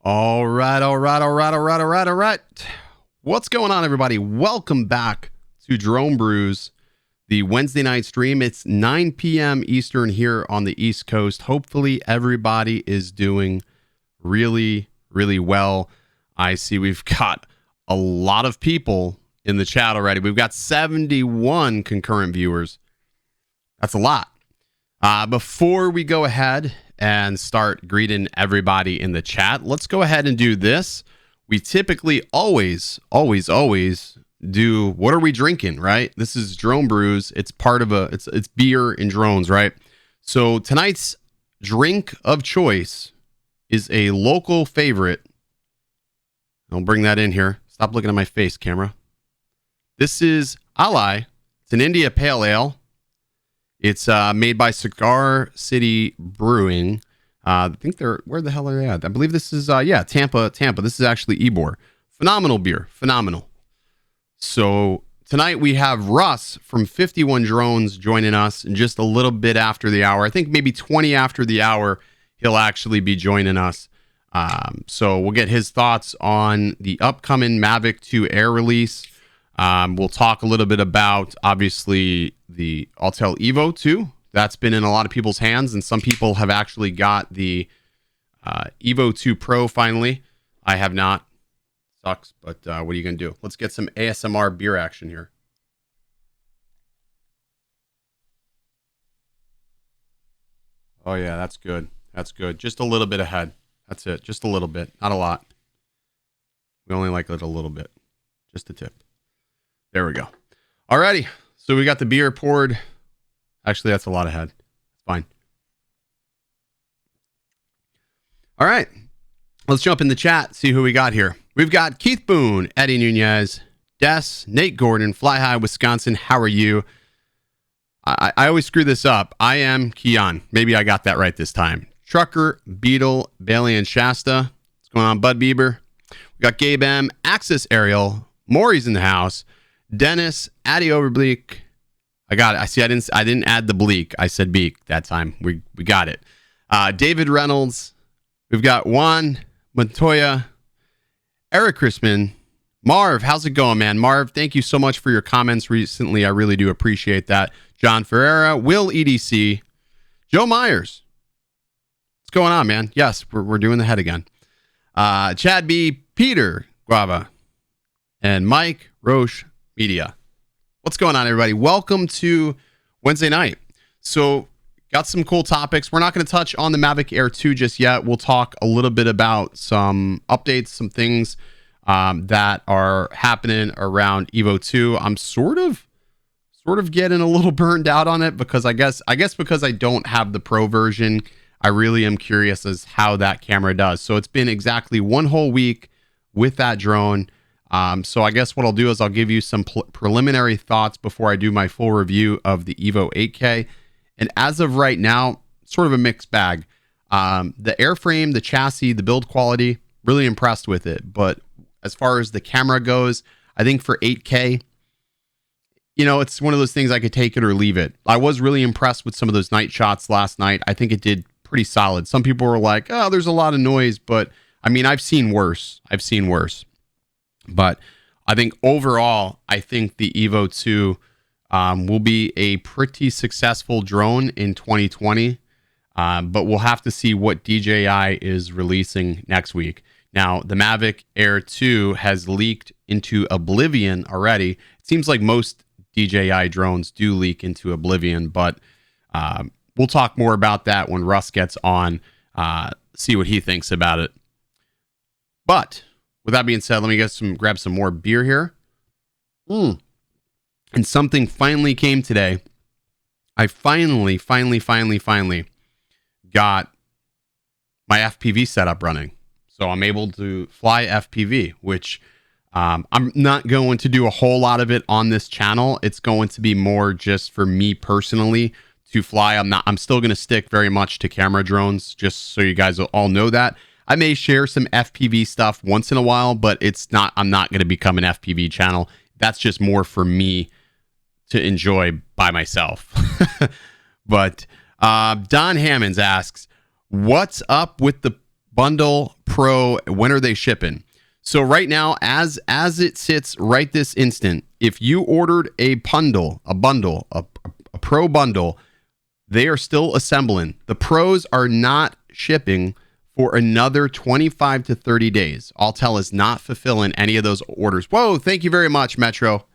All right. What's going on, everybody? Welcome back to Drone Brews, the Wednesday night stream. It's 9 p.m. Eastern here on the East Coast. Hopefully, everybody is doing really, really well. I see we've got a lot of people in the chat already. We've got 71 concurrent viewers. That's a lot. Before we go ahead and start greeting everybody in the chat, let's go ahead and do this. We typically always do what are we drinking, right? This is Drone Brews. It's part of it's beer and drones, right? So tonight's drink of choice is a local favorite. I'll bring that in here. Stop looking at my face, camera. This is Alai. It's an India Pale Ale. It's made by Cigar City Brewing. I think where the hell are they at? I believe this is, Tampa. This is actually Ybor. Phenomenal beer. Phenomenal. So tonight we have Russ from 51 Drones joining us in just a little bit after the hour. I think maybe 20 after the hour, he'll actually be joining us. So we'll get his thoughts on the upcoming Mavic 2 Air release. We'll talk a little bit about, obviously, the Autel EVO 2. That's been in a lot of people's hands, and some people have actually got the EVO 2 Pro finally. I have not. Sucks, but what are you going to do? Let's get some ASMR beer action here. Oh, yeah, that's good. That's good. Just a little bit ahead. That's it. Just a little bit. Not a lot. We only like it a little bit. Just a tip. There we go. Alrighty. So we got the beer poured. Actually, that's a lot ahead. Fine. All right. Let's jump in the chat, see who we got here. We've got Keith Boone, Eddie Nunez, Des, Nate Gordon, Fly High, Wisconsin. How are you? I always screw this up. I am Keon. Maybe I got that right this time. Trucker, Beetle, Bailey, and Shasta. What's going on, Bud Bieber? We got Gabe M, Axis Ariel, Maury's in the house. Dennis, Addy Overbleak. I got it. I see. I didn't add the bleak. I said beak that time. We got it. David Reynolds. We've got Juan Montoya, Eric Chrisman, Marv. How's it going, man? Marv, thank you so much for your comments recently. I really do appreciate that. John Ferreira, Will EDC, Joe Myers. What's going on, man? Yes, we're doing the head again. Chad B, Peter Guava, and Mike Roche Media. What's going on, everybody? Welcome to Wednesday night. So, got some cool topics. We're not going to touch on the Mavic Air 2 just yet. We'll talk a little bit about some updates, some things that are happening around EVO 2. I'm sort of getting a little burned out on it because I guess because I don't have the Pro version, I really am curious as how that camera does. So, it's been exactly one whole week with that drone. So I guess what I'll do is I'll give you some preliminary thoughts before I do my full review of the EVO 8K. And as of right now, sort of a mixed bag. The airframe, the chassis, the build quality, really impressed with it. But as far as the camera goes, I think for 8K, it's one of those things I could take it or leave it. I was really impressed with some of those night shots last night. I think it did pretty solid. Some people were like, oh, there's a lot of noise. But I mean, I've seen worse. But I think overall, I think the EVO 2 will be a pretty successful drone in 2020. But we'll have to see what DJI is releasing next week. Now, the Mavic Air 2 has leaked into oblivion already. It seems like most DJI drones do leak into oblivion, but we'll talk more about that when Russ gets on, see what he thinks about it. But with that being said, let me grab some more beer here. And something finally came today. I finally got my FPV setup running. So I'm able to fly FPV, which I'm not going to do a whole lot of it on this channel. It's going to be more just for me personally to fly. I'm still going to stick very much to camera drones, just so you guys all know that. I may share some FPV stuff once in a while, but I'm not going to become an FPV channel. That's just more for me to enjoy by myself. But Don Hammonds asks, what's up with the Bundle, Pro, when are they shipping? So right now, as it sits right this instant, if you ordered a bundle, a Pro bundle, they are still assembling. The Pros are not shipping for another 25 to 30 days. Autel is not fulfilling any of those orders. Whoa, thank you very much, Metro.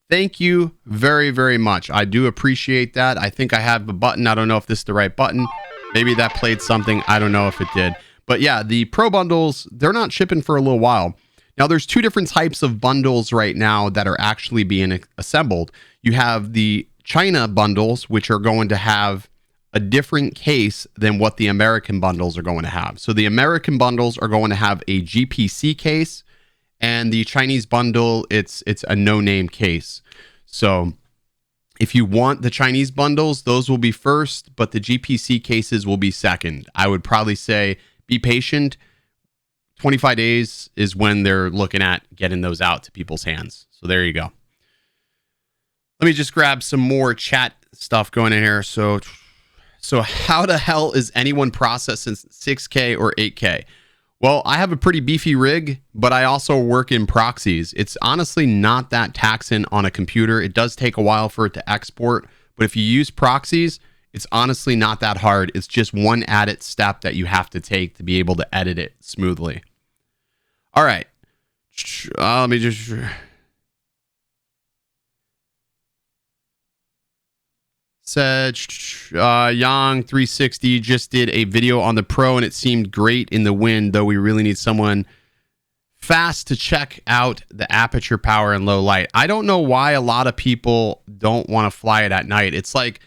Thank you very, very much. I do appreciate that. I think I have a button. I don't know if this is the right button. Maybe that played something. I don't know if it did. But yeah, the Pro bundles, they're not shipping for a little while. Now, there's two different types of bundles right now that are actually being assembled. You have the China bundles, which are going to have a different case than what the American bundles are going to have. So the American bundles are going to have a GPC case, and the Chinese bundle, it's a no-name case. So if you want the Chinese bundles, those will be first, but the GPC cases will be second. I would probably say be patient. 25 days is when they're looking at getting those out to people's hands. So there you go. Let me just grab some more chat stuff going in here. So how the hell is anyone processing 6K or 8K? Well, I have a pretty beefy rig, but I also work in proxies. It's honestly not that taxing on a computer. It does take a while for it to export, but if you use proxies, it's honestly not that hard. It's just one added step that you have to take to be able to edit it smoothly. All right. Let me just... Said Yang 360 just did a video on the Pro and it seemed great in the wind, though we really need someone fast to check out the aperture power and low light. I don't know why a lot of people don't want to fly it at night. It's like,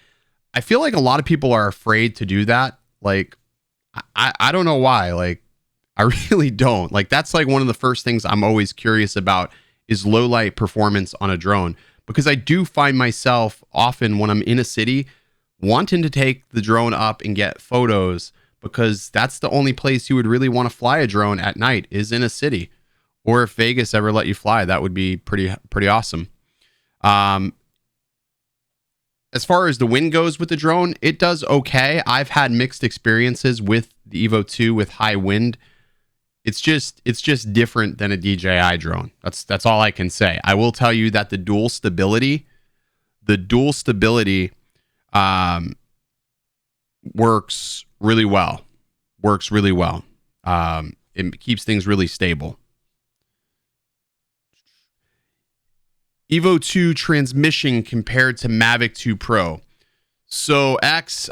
I feel like a lot of people are afraid to do that. Like, I don't know why. Like, I really don't. Like, that's like one of the first things I'm always curious about is low light performance on a drone. Because I do find myself often when I'm in a city wanting to take the drone up and get photos, because that's the only place you would really want to fly a drone at night is in a city. Or if Vegas ever let you fly, that would be pretty awesome. As far as the wind goes with the drone, it does okay. I've had mixed experiences with the EVO 2 with high wind. It's just different than a DJI drone. That's all I can say. I will tell you that the dual stability works really well. It keeps things really stable. EVO 2 transmission compared to Mavic 2 Pro. So X,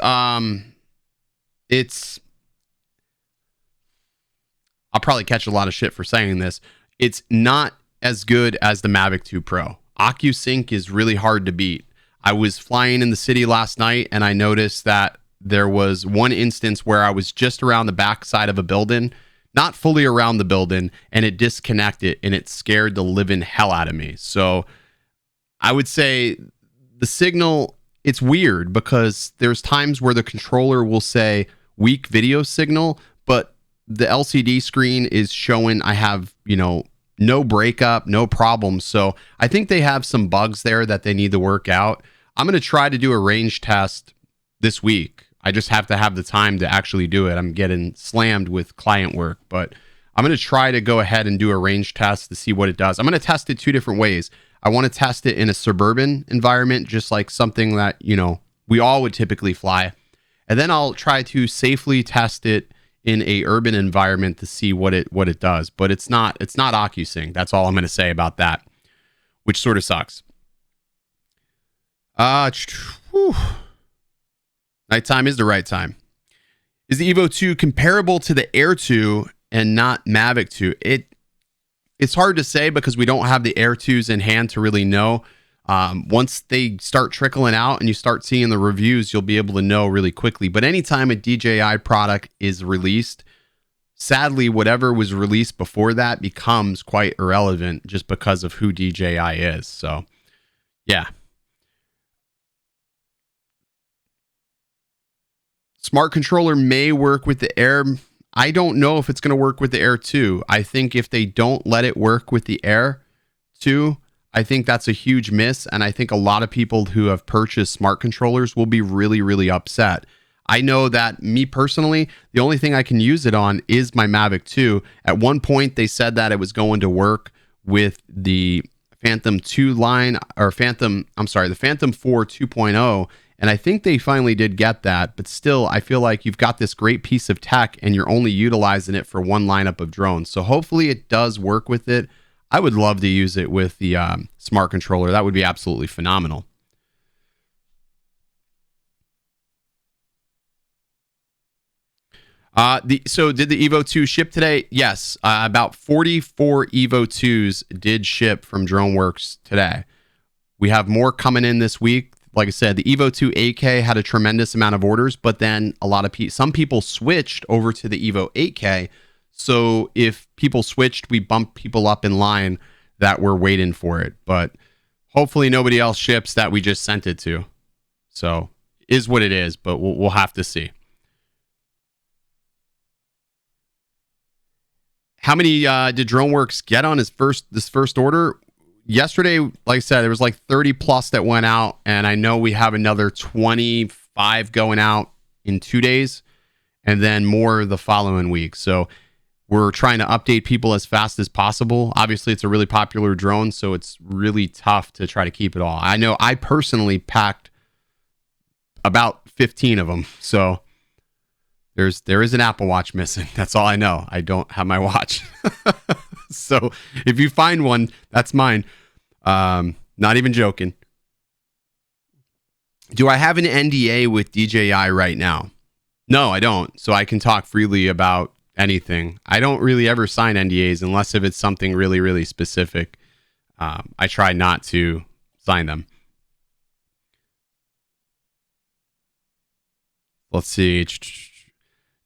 I'll probably catch a lot of shit for saying this. It's not as good as the Mavic 2 Pro. OcuSync is really hard to beat. I was flying in the city last night and I noticed that there was one instance where I was just around the back side of a building, not fully around the building, and it disconnected and it scared the living hell out of me. So I would say the signal, it's weird because there's times where the controller will say weak video signal, but the LCD screen is showing I have, no breakup, no problems. So I think they have some bugs there that they need to work out. I'm going to try to do a range test this week. I just have to have the time to actually do it. I'm getting slammed with client work, but I'm going to try to go ahead and do a range test to see what it does. I'm going to test it two different ways. I want to test it in a suburban environment, just like something that, we all would typically fly. And then I'll try to safely test it in a urban environment to see what it does. But it's not OcuSync. That's all I'm going to say about that, which sort of sucks. Nighttime is the right time. Is the EVO 2 comparable to the Air 2 and not Mavic 2? It's hard to say because we don't have the Air 2s in hand to really know. Once they start trickling out and you start seeing the reviews, you'll be able to know really quickly. But anytime a DJI product is released, sadly, whatever was released before that becomes quite irrelevant just because of who DJI is. So, yeah. Smart controller may work with the Air. I don't know if it's going to work with the Air 2. I think if they don't let it work with the Air 2, I think that's a huge miss, and I think a lot of people who have purchased smart controllers will be really, really upset. I know that me personally, the only thing I can use it on is my Mavic 2. At one point, they said that it was going to work with the Phantom 2 line, or the Phantom 4 2.0. And I think they finally did get that. But still, I feel like you've got this great piece of tech and you're only utilizing it for one lineup of drones. So hopefully it does work with it. I would love to use it with the smart controller. That would be absolutely phenomenal. So did the EVO 2 ship today? Yes. About 44 EVO 2s did ship from DroneWorks today. We have more coming in this week. Like I said, the EVO 2 8K had a tremendous amount of orders, but then some people switched over to the EVO 8K. So if people switched, we bumped people up in line that were waiting for it. But hopefully nobody else ships that we just sent it to. So is what it is, but we'll have to see. How many did DroneWorks get on this first order? Yesterday, like I said, there was like 30 plus that went out, and I know we have another 25 going out in 2 days, and then more the following week. So we're trying to update people as fast as possible. Obviously, it's a really popular drone, so it's really tough to try to keep it all. I know I personally packed about 15 of them, so there is an Apple Watch missing. That's all I know. I don't have my watch. So if you find one, that's mine. Not even joking. Do I have an NDA with DJI right now? No, I don't. So I can talk freely about anything. I don't really ever sign NDAs unless if it's something really, really specific. I try not to sign them. Let's see.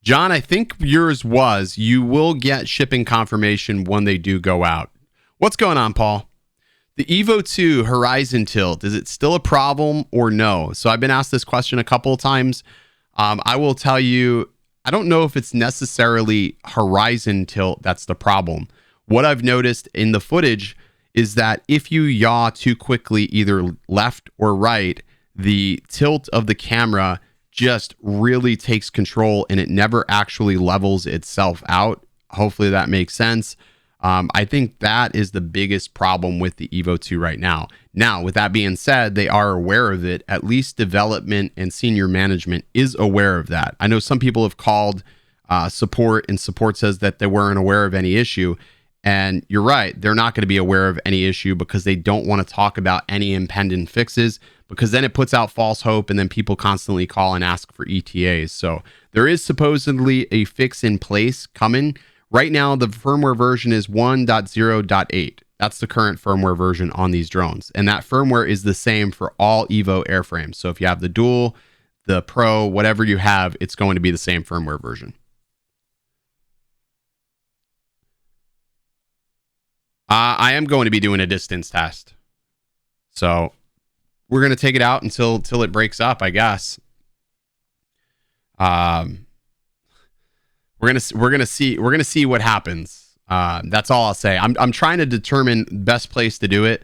John, I think yours was, you will get shipping confirmation when they do go out. What's going on, Paul? The EVO 2 horizon tilt, is it still a problem or no? So I've been asked this question a couple of times. I will tell you, I don't know if it's necessarily horizon tilt that's the problem. What I've noticed in the footage is that if you yaw too quickly, either left or right, the tilt of the camera just really takes control and it never actually levels itself out. Hopefully that makes sense. I think that is the biggest problem with the EVO 2 right now. Now, with that being said, they are aware of it. At least development and senior management is aware of that. I know some people have called support, and support says that they weren't aware of any issue. And you're right, they're not going to be aware of any issue because they don't want to talk about any impending fixes, because then it puts out false hope and then people constantly call and ask for ETAs. So there is supposedly a fix in place coming. Right now, the firmware version is 1.0.8. That's the current firmware version on these drones. And that firmware is the same for all EVO airframes. So if you have the Dual, the Pro, whatever you have, it's going to be the same firmware version. I am going to be doing a distance test. So we're going to take it out until it breaks up, I guess. We're going to see what happens. That's all I'll say. I'm trying to determine best place to do it.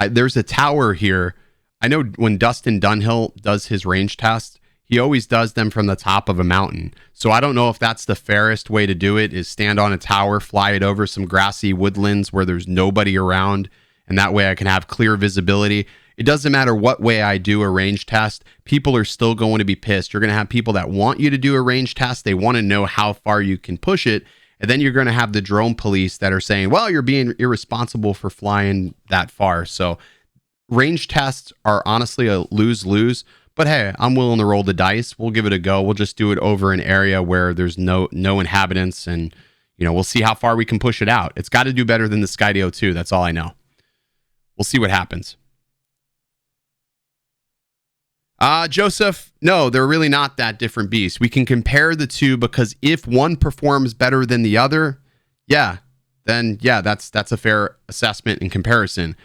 There's a tower here. I know when Dustin Dunhill does his range test, he always does them from the top of a mountain. So I don't know if that's the fairest way to do it, is stand on a tower, fly it over some grassy woodlands where there's nobody around, and that way I can have clear visibility. It doesn't matter what way I do a range test, people are still going to be pissed. You're going to have people that want you to do a range test. They want to know how far you can push it. And then you're going to have the drone police that are saying, well, you're being irresponsible for flying that far. So range tests are honestly a lose-lose. But hey, I'm willing to roll the dice. We'll give it a go. We'll just do it over an area where there's no inhabitants, and we'll see how far we can push it out. It's got to do better than the Skydio 2. That's all I know. We'll see what happens. Joseph, no, they're really not that different beasts. We can compare the two because if one performs better than the other, then that's a fair assessment and comparison.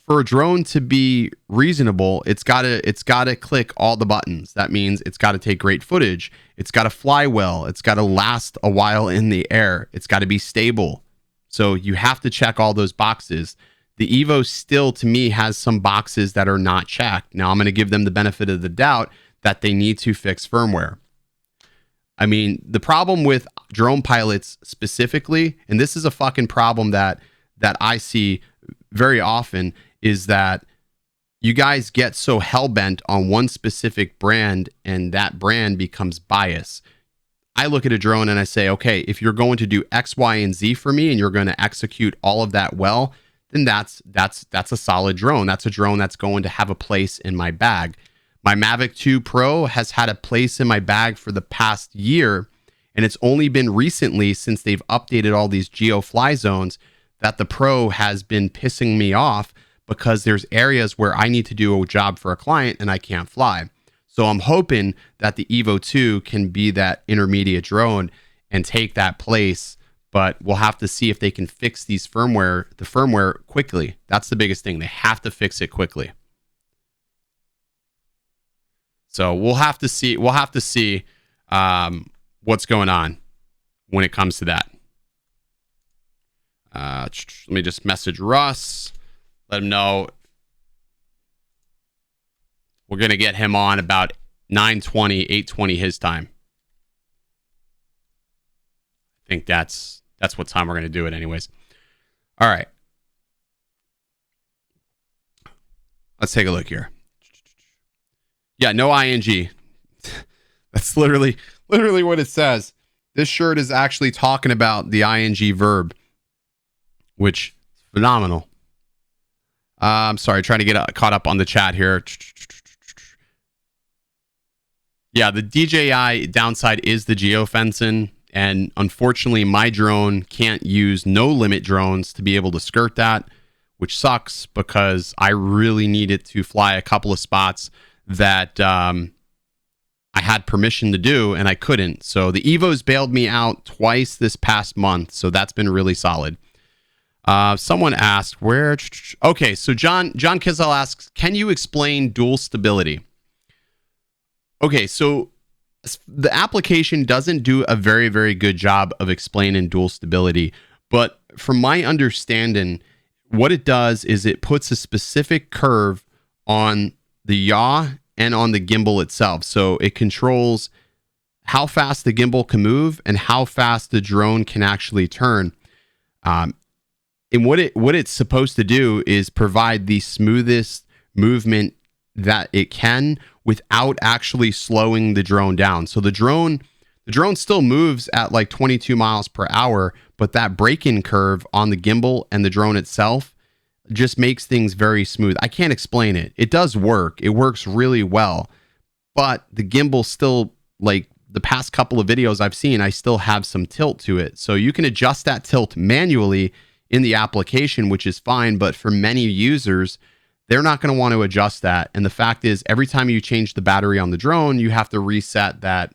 For a drone to be reasonable, it's got to click all the buttons. That means it's got to take great footage. It's got to fly well. It's got to last a while in the air. It's got to be stable. So you have to check all those boxes. The EVO still, to me, has some boxes that are not checked. Now, I'm going to give them the benefit of the doubt. that they need to fix firmware. I mean, the problem with drone pilots specifically, and this is a fucking problem that I see very often, is that you guys get so hell-bent on one specific brand and that brand becomes biased. I look at a drone and I say, okay, if you're going to do X, Y, and Z for me and you're going to execute all of that well, then that's a solid drone. That's a drone that's going to have a place in my bag. My Mavic 2 Pro has had a place in my bag for the past year, and it's only been recently, since they've updated all these geo fly zones, that the Pro has been pissing me off, because there's areas where I need to do a job for a client and I can't fly. So I'm hoping that the EVO 2 can be that intermediate drone and take that place, but we'll have to see if they can fix the firmware quickly. That's the biggest thing. They have to fix it quickly. So we'll have to see what's going on when it comes to that. Let me just message Russ. Let him know we're going to get him on about 9:20, 8:20 his time. I think that's what time we're going to do it anyways. All right. Let's take a look here. Yeah, no ing. That's literally what it says. This shirt is actually talking about the ing verb, which is phenomenal. I'm sorry, trying to get caught up on the chat here. Yeah, the DJI Downside is the geofencing, and unfortunately my drone can't use no limit drones to be able to skirt that, which sucks because I really needed to fly a couple of spots that I had permission to do and I couldn't. So the EVO's bailed me out twice this past month, so that's been really solid. Someone asked where. Okay, so John Kissel asks, can you explain dual stability? Okay, so the application doesn't do a very, very good job of explaining dual stability, but from my understanding, what it does is it puts a specific curve on the yaw and on the gimbal itself. So it controls how fast the gimbal can move and how fast the drone can actually turn. And what it's supposed to do is provide the smoothest movement that it can without actually slowing the drone down. So the drone still moves at like 22 miles per hour, but that break-in curve on the gimbal and the drone itself just makes things very smooth. I can't explain it. It does work. It works really well, but the gimbal still, like the past couple of videos I've seen, I still have some tilt to it. So you can adjust that tilt manually in the application, which is fine, but for many users, they're not going to want to adjust that. And the fact is, every time you change the battery on the drone, you have to reset that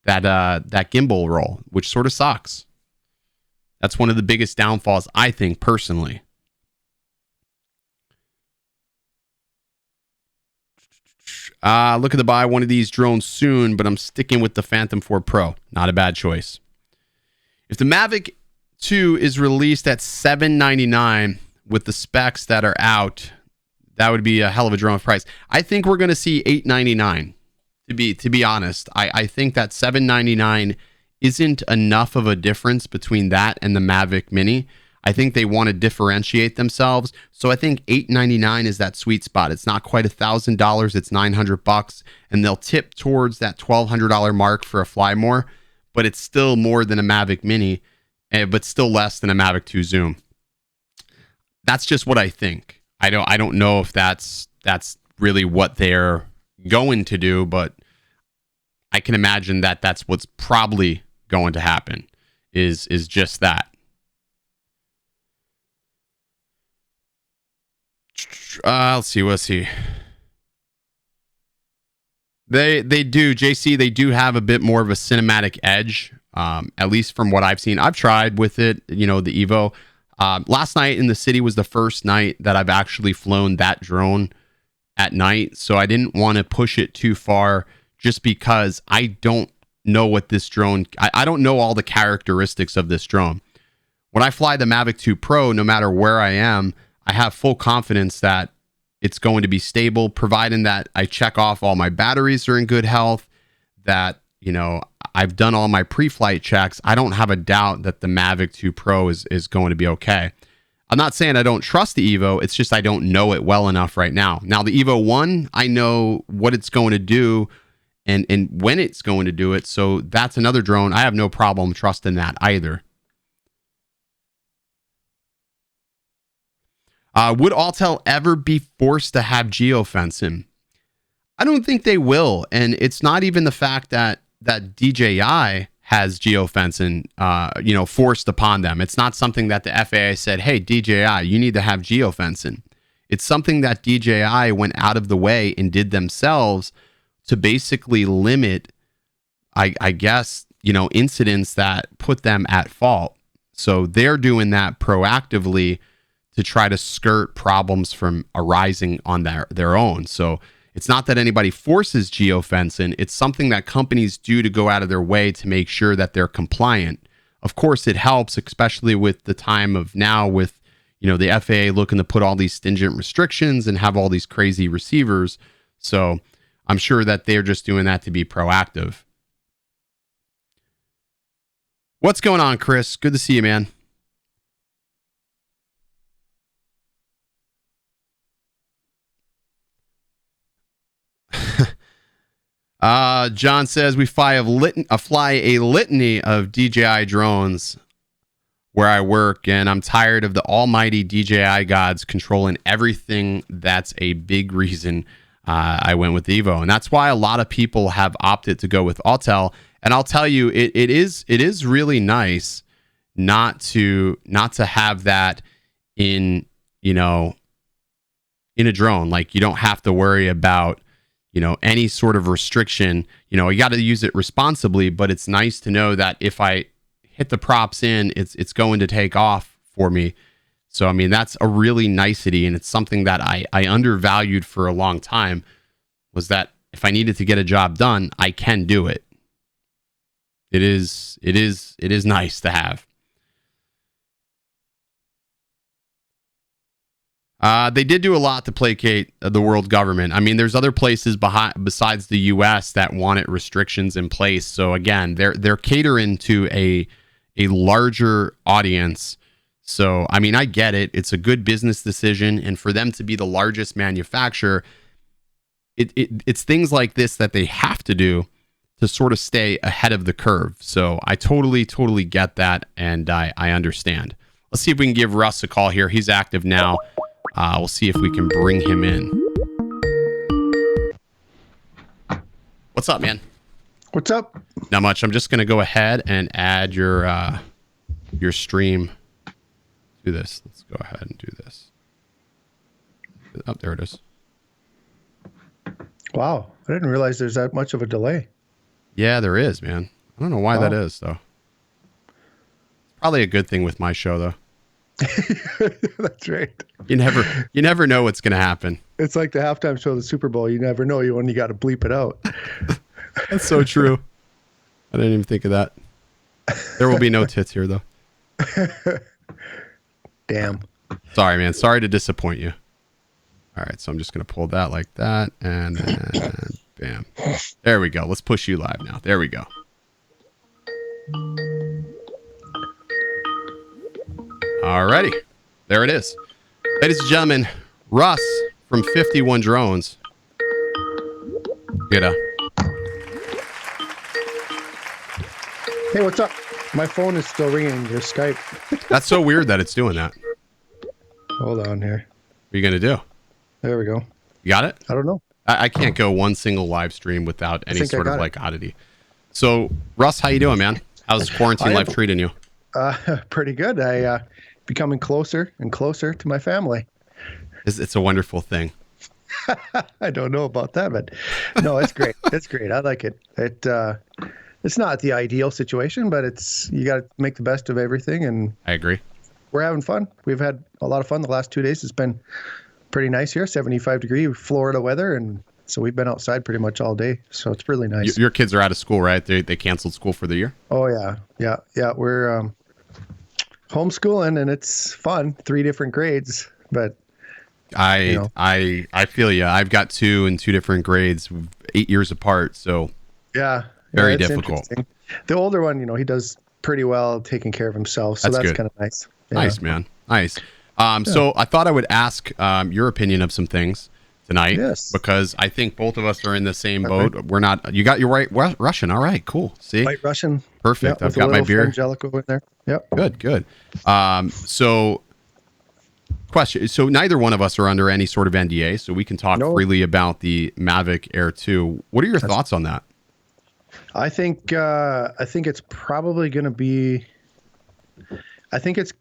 gimbal roll, which sort of sucks. That's one of the biggest downfalls, I think, personally. Looking to buy one of these drones soon, but I'm sticking with the Phantom 4 Pro. Not a bad choice. If the Mavic 2 is released at $799 with the specs that are out, that would be a hell of a drone price. I think we're going to see $899. To be honest, I think that $799 isn't enough of a difference between that and the Mavic Mini. I think they want to differentiate themselves. So I think $899 is that sweet spot. It's not quite $1,000. It's $900, and they'll tip towards that $1,200 mark for a Fly More, but it's still more than a Mavic Mini, but still less than a Mavic 2 Zoom. That's just what I think. I don't know if that's really what they're going to do, but I can imagine that that's what's probably going to happen is just that. Let's see. They do, JC, they do have a bit more of a cinematic edge, at least from what I've seen. I've tried with it, the EVO. Last night in the city was the first night that I've actually flown that drone at night, so I didn't want to push it too far just because I don't know what this drone... I don't know all the characteristics of this drone. When I fly the Mavic 2 Pro, no matter where I am, I have full confidence that it's going to be stable, providing that I check off all my batteries are in good health, that, you know, I've done all my pre-flight checks. I don't have a doubt that the Mavic 2 Pro is going to be okay. I'm not saying I don't trust the EVO. It's just I don't know it well enough right now. Now, the EVO 1, I know what it's going to do and when it's going to do it. So that's another drone. I have no problem trusting that either. Would Autel ever be forced to have geofencing? I don't think they will. And it's not even the fact that DJI has geofencing, forced upon them. It's not something that the FAA said, hey, DJI, you need to have geofencing. It's something that DJI went out of the way and did themselves to basically limit, I guess, incidents that put them at fault. So they're doing that proactively to try to skirt problems from arising on their own. So it's not that anybody forces geofencing. It's something that companies do to go out of their way to make sure that they're compliant. Of course, it helps, especially with the time of now with, the FAA looking to put all these stringent restrictions and have all these crazy receivers. So I'm sure that they're just doing that to be proactive. What's going on, Chris? Good to see you, man. John says we fly a litany of DJI drones where I work, and I'm tired of the almighty DJI gods controlling everything. That's a big reason I went with EVO, and that's why a lot of people have opted to go with Autel. And I'll tell you, it is really nice not to have that in a drone. Like, you don't have to worry about any sort of restriction. You got to use it responsibly, but it's nice to know that if I hit the props in, it's going to take off for me. So, I mean, that's a really nicety, and it's something that I undervalued for a long time, was that if I needed to get a job done, I can do it. It is nice to have. They did do a lot to placate the world government. I mean, there's other places besides the U.S. that wanted restrictions in place. So again, they're catering to a larger audience. So, I mean, I get it. It's a good business decision. And for them to be the largest manufacturer, it's things like this that they have to do to sort of stay ahead of the curve. So I totally get that. And I understand. Let's see if we can give Russ a call here. He's active now. We'll see if we can bring him in. What's up, man? What's up? Not much. I'm just going to go ahead and add your stream to this. Let's go ahead and do this. Oh, there it is. Wow. I didn't realize there's that much of a delay. Yeah, there is, man. I don't know why that is, though. It's probably a good thing with my show, though. That's right. You never know what's going to happen. It's like the halftime show of the Super Bowl. You never know when you got to bleep it out. That's so true. I didn't even think of that. There will be no tits here, though. Damn. Sorry, man. Sorry to disappoint you. All right, so I'm just going to pull that like that, and then bam. There we go. Let's push you live now. There we go. Alrighty, there it is. Ladies and gentlemen, Russ from 51 Drones. Hey, what's up? My phone is still ringing your Skype. That's so weird that it's doing that. Hold on here. What are you going to do? There we go. You got it? I don't know. I can't go one single live stream without any sort of like oddity. So, Russ, how you doing, man? How's quarantine life treating you? Pretty good. I becoming closer and closer to my family. It's a wonderful thing. I don't know about that, but no, it's great. It's great. I like it. It's not the ideal situation, but you got to make the best of everything. And I agree. We're having fun. We've had a lot of fun the last 2 days. It's been pretty nice here, 75-degree Florida weather, and so we've been outside pretty much all day. So it's really nice. Your kids are out of school, right? They canceled school for the year? Oh, yeah. We're homeschooling, and it's fun. 3 different grades, but I feel you. I've got two in two different grades, 8 years apart. So Yeah. very it's difficult. interesting. The older one, he does pretty well taking care of himself. So that's good. kind of nice. Yeah. Nice, man. Nice. So I thought I would ask your opinion of some things tonight. Yes. Because I think both of us are in the same boat. We're not. You got your white Russian. All right. Cool. See. White Russian. Perfect. Yep, I've got my beer. Angelico in there. Yep. Good. So question. So neither one of us are under any sort of NDA, so we can talk freely about the Mavic Air 2. What are your thoughts on that? I think it's probably going to be. I think it's.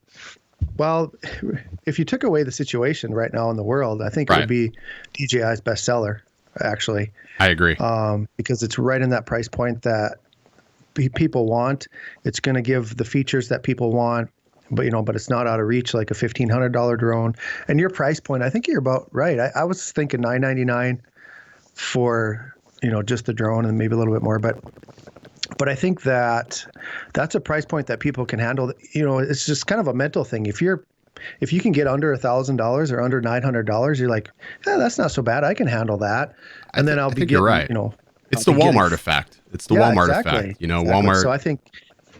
Well, if you took away the situation right now in the world, I think it would be DJI's bestseller. Actually, I agree. Because it's right in that price point that people want. It's going to give the features that people want, but it's not out of reach like a $1,500 drone. And your price point, I think you're about right. I was thinking $999 for just the drone and maybe a little bit more, but I think that's a price point that people can handle. It's just kind of a mental thing. If you can get under $1,000 or under $900, you're like, that's not so bad. I can handle that. And then I'll be getting, you're right. It's the Walmart effect. It's the Walmart effect. Walmart. So I think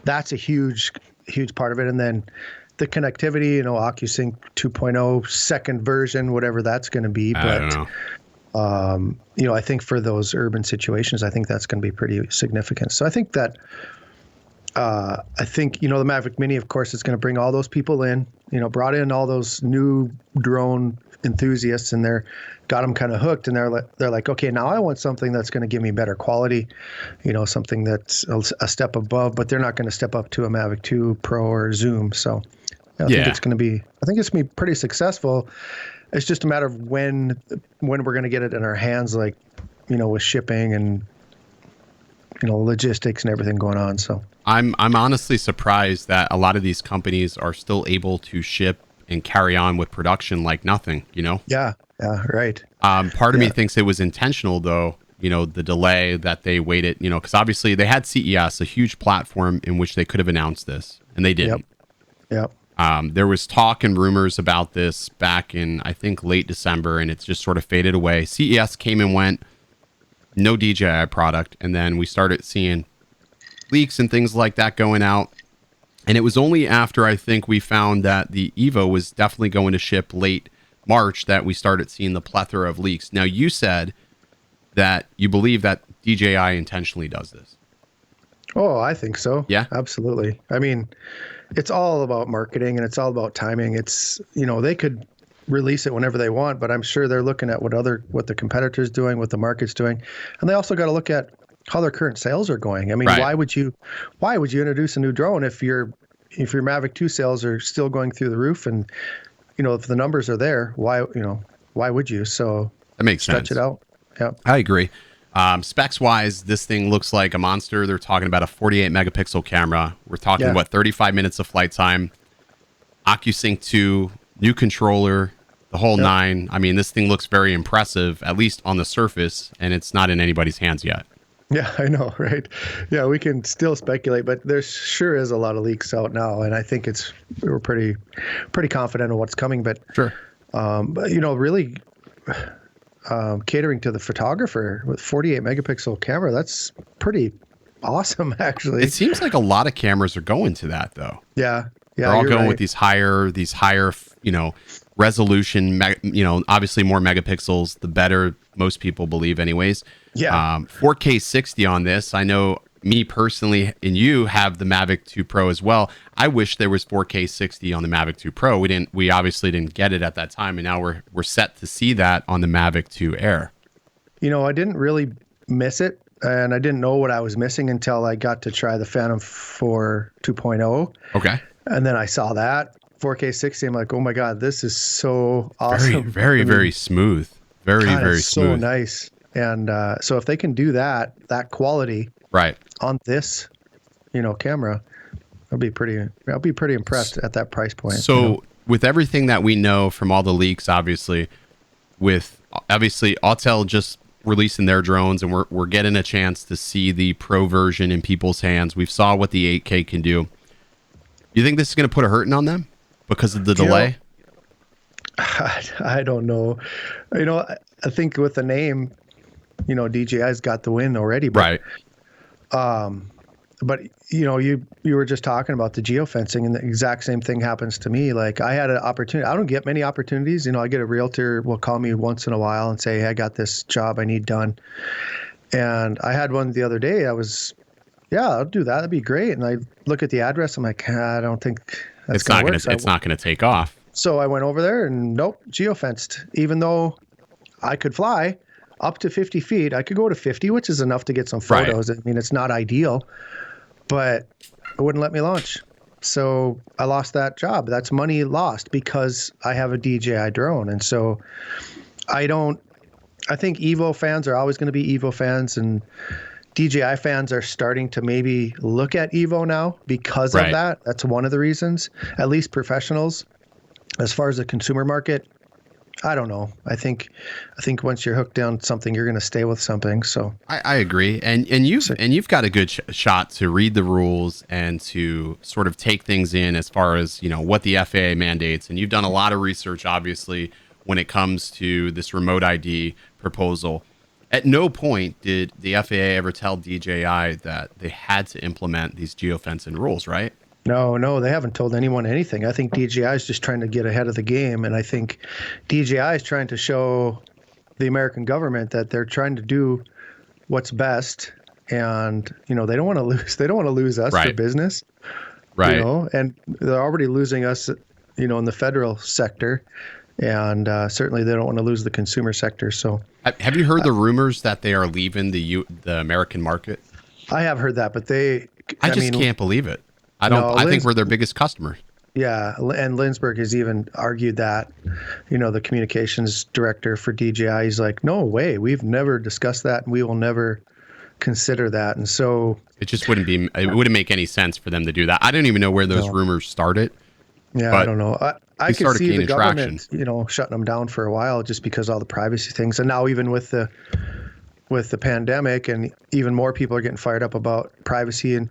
that's a huge, huge part of it. And then the connectivity, OcuSync 2.0 second version, whatever that's going to be. But I don't know. I think for those urban situations, I think that's going to be pretty significant. So I think that, the Mavic Mini, of course, is going to bring all those people in, brought in all those new drone enthusiasts, and got them kind of hooked. And they're like, okay, now I want something that's going to give me better quality, something that's a step above, but they're not going to step up to a Mavic 2 Pro or Zoom. So I think it's going to be pretty successful. It's just a matter of when we're going to get it in our hands, like, with shipping and, logistics and everything going on. So I'm honestly surprised that a lot of these companies are still able to ship and carry on with production like nothing, Yeah, right. Part of me thinks it was intentional, though, the delay that they waited, because obviously they had CES, a huge platform in which they could have announced this, and they didn't. Yep. There was talk and rumors about this back in, I think, late December, and it's just sort of faded away. CES came and went, no DJI product, and then we started seeing leaks and things like that going out. And it was only after, I think, we found that the EVO was definitely going to ship late March that we started seeing the plethora of leaks. Now, you said that you believe that DJI intentionally does this. Oh, I think so. Yeah, absolutely. I mean, it's all about marketing and it's all about timing. It's, they could release it whenever they want, but I'm sure they're looking at what the competitors doing, what the market's doing. And they also got to look at how their current sales are going. I mean, why would you introduce a new drone if your Mavic 2 sales are still going through the roof? And, if the numbers are there, why would you? So that makes sense. Stretch it out. Yeah, I agree. Specs wise, this thing looks like a monster. They're talking about a 48 megapixel camera. We're talking 35 minutes of flight time, OcuSync 2, new controller, the whole nine. I mean, this thing looks very impressive, at least on the surface, and it's not in anybody's hands yet. Yeah, I know, right? Yeah, we can still speculate, but there sure is a lot of leaks out now, and I think we're pretty confident of what's coming. But sure, but really. Catering to the photographer with 48 megapixel camera, that's pretty awesome, actually. It seems like a lot of cameras are going to that, though. Yeah, they're all going with these higher, resolution. Obviously more megapixels, the better. Most people believe, anyways. Yeah. 4K 60 on this. I know me personally, and you have the Mavic 2 Pro as well. I wish there was 4K 60 on the Mavic 2 Pro. We obviously didn't get it at that time, and now we're set to see that on the Mavic 2 Air. I didn't really miss it, and I didn't know what I was missing until I got to try the Phantom 4 2.0. Okay. And then I saw that 4K 60. I'm like, oh my God, this is so awesome. Very, very smooth. Very smooth. So nice. And so if they can do that quality on this, camera, I'll be pretty impressed at that price point. So with everything that we know from all the leaks, obviously Autel just releasing their drones, and we're getting a chance to see the Pro version in people's hands. We've saw what the 8K can do. You think this is going to put a hurting on them because of the delay? I don't know. I think with the name, DJI's got the win already. But, Right. But you were just talking about the geofencing, and the exact same thing happens to me. Like I had an opportunity. I don't get many opportunities. I get a realtor will call me once in a while and say, "Hey, I got this job I need done." And I had one the other day. Yeah, I'll do that. That'd be great. And I look at the address. I'm like, I don't think that's going to work. It's not gonna take off. So I went over there and nope, geofenced. Even though I could fly up to 50 feet, I could go to 50, which is enough to get some photos. Right. I mean, it's not ideal, but it wouldn't let me launch. So I lost that job. That's money lost because I have a DJI drone. And so I think EVO fans are always going to be EVO fans, and DJI fans are starting to maybe look at EVO now because of that. That's one of the reasons, at least professionals. As far as the consumer market, I don't know. I think once you're hooked down something, you're going to stay with something. So I agree, and you've got a good shot to read the rules and to sort of take things in as far as what the FAA mandates. And you've done a lot of research, obviously, when it comes to this remote ID proposal. At no point did the FAA ever tell DJI that they had to implement these geofencing rules, right? No, they haven't told anyone anything. I think DJI is just trying to get ahead of the game, and I think DJI is trying to show the American government that they're trying to do what's best, and they don't want to lose. They don't want to lose us for business, right? And they're already losing us, in the federal sector, and certainly they don't want to lose the consumer sector. So, have you heard the rumors that they are leaving the American market? I have heard that, but I just can't believe it. I think we're their biggest customer. Yeah, and Lindsberg has even argued that, the communications director for DJI, he's like, no way, we've never discussed that, and we will never consider that. And so it wouldn't make any sense for them to do that. I don't even know where those rumors started. Yeah, I don't know. I could see the government, shutting them down for a while just because of all the privacy things. And now even with the pandemic, and even more people are getting fired up about privacy, and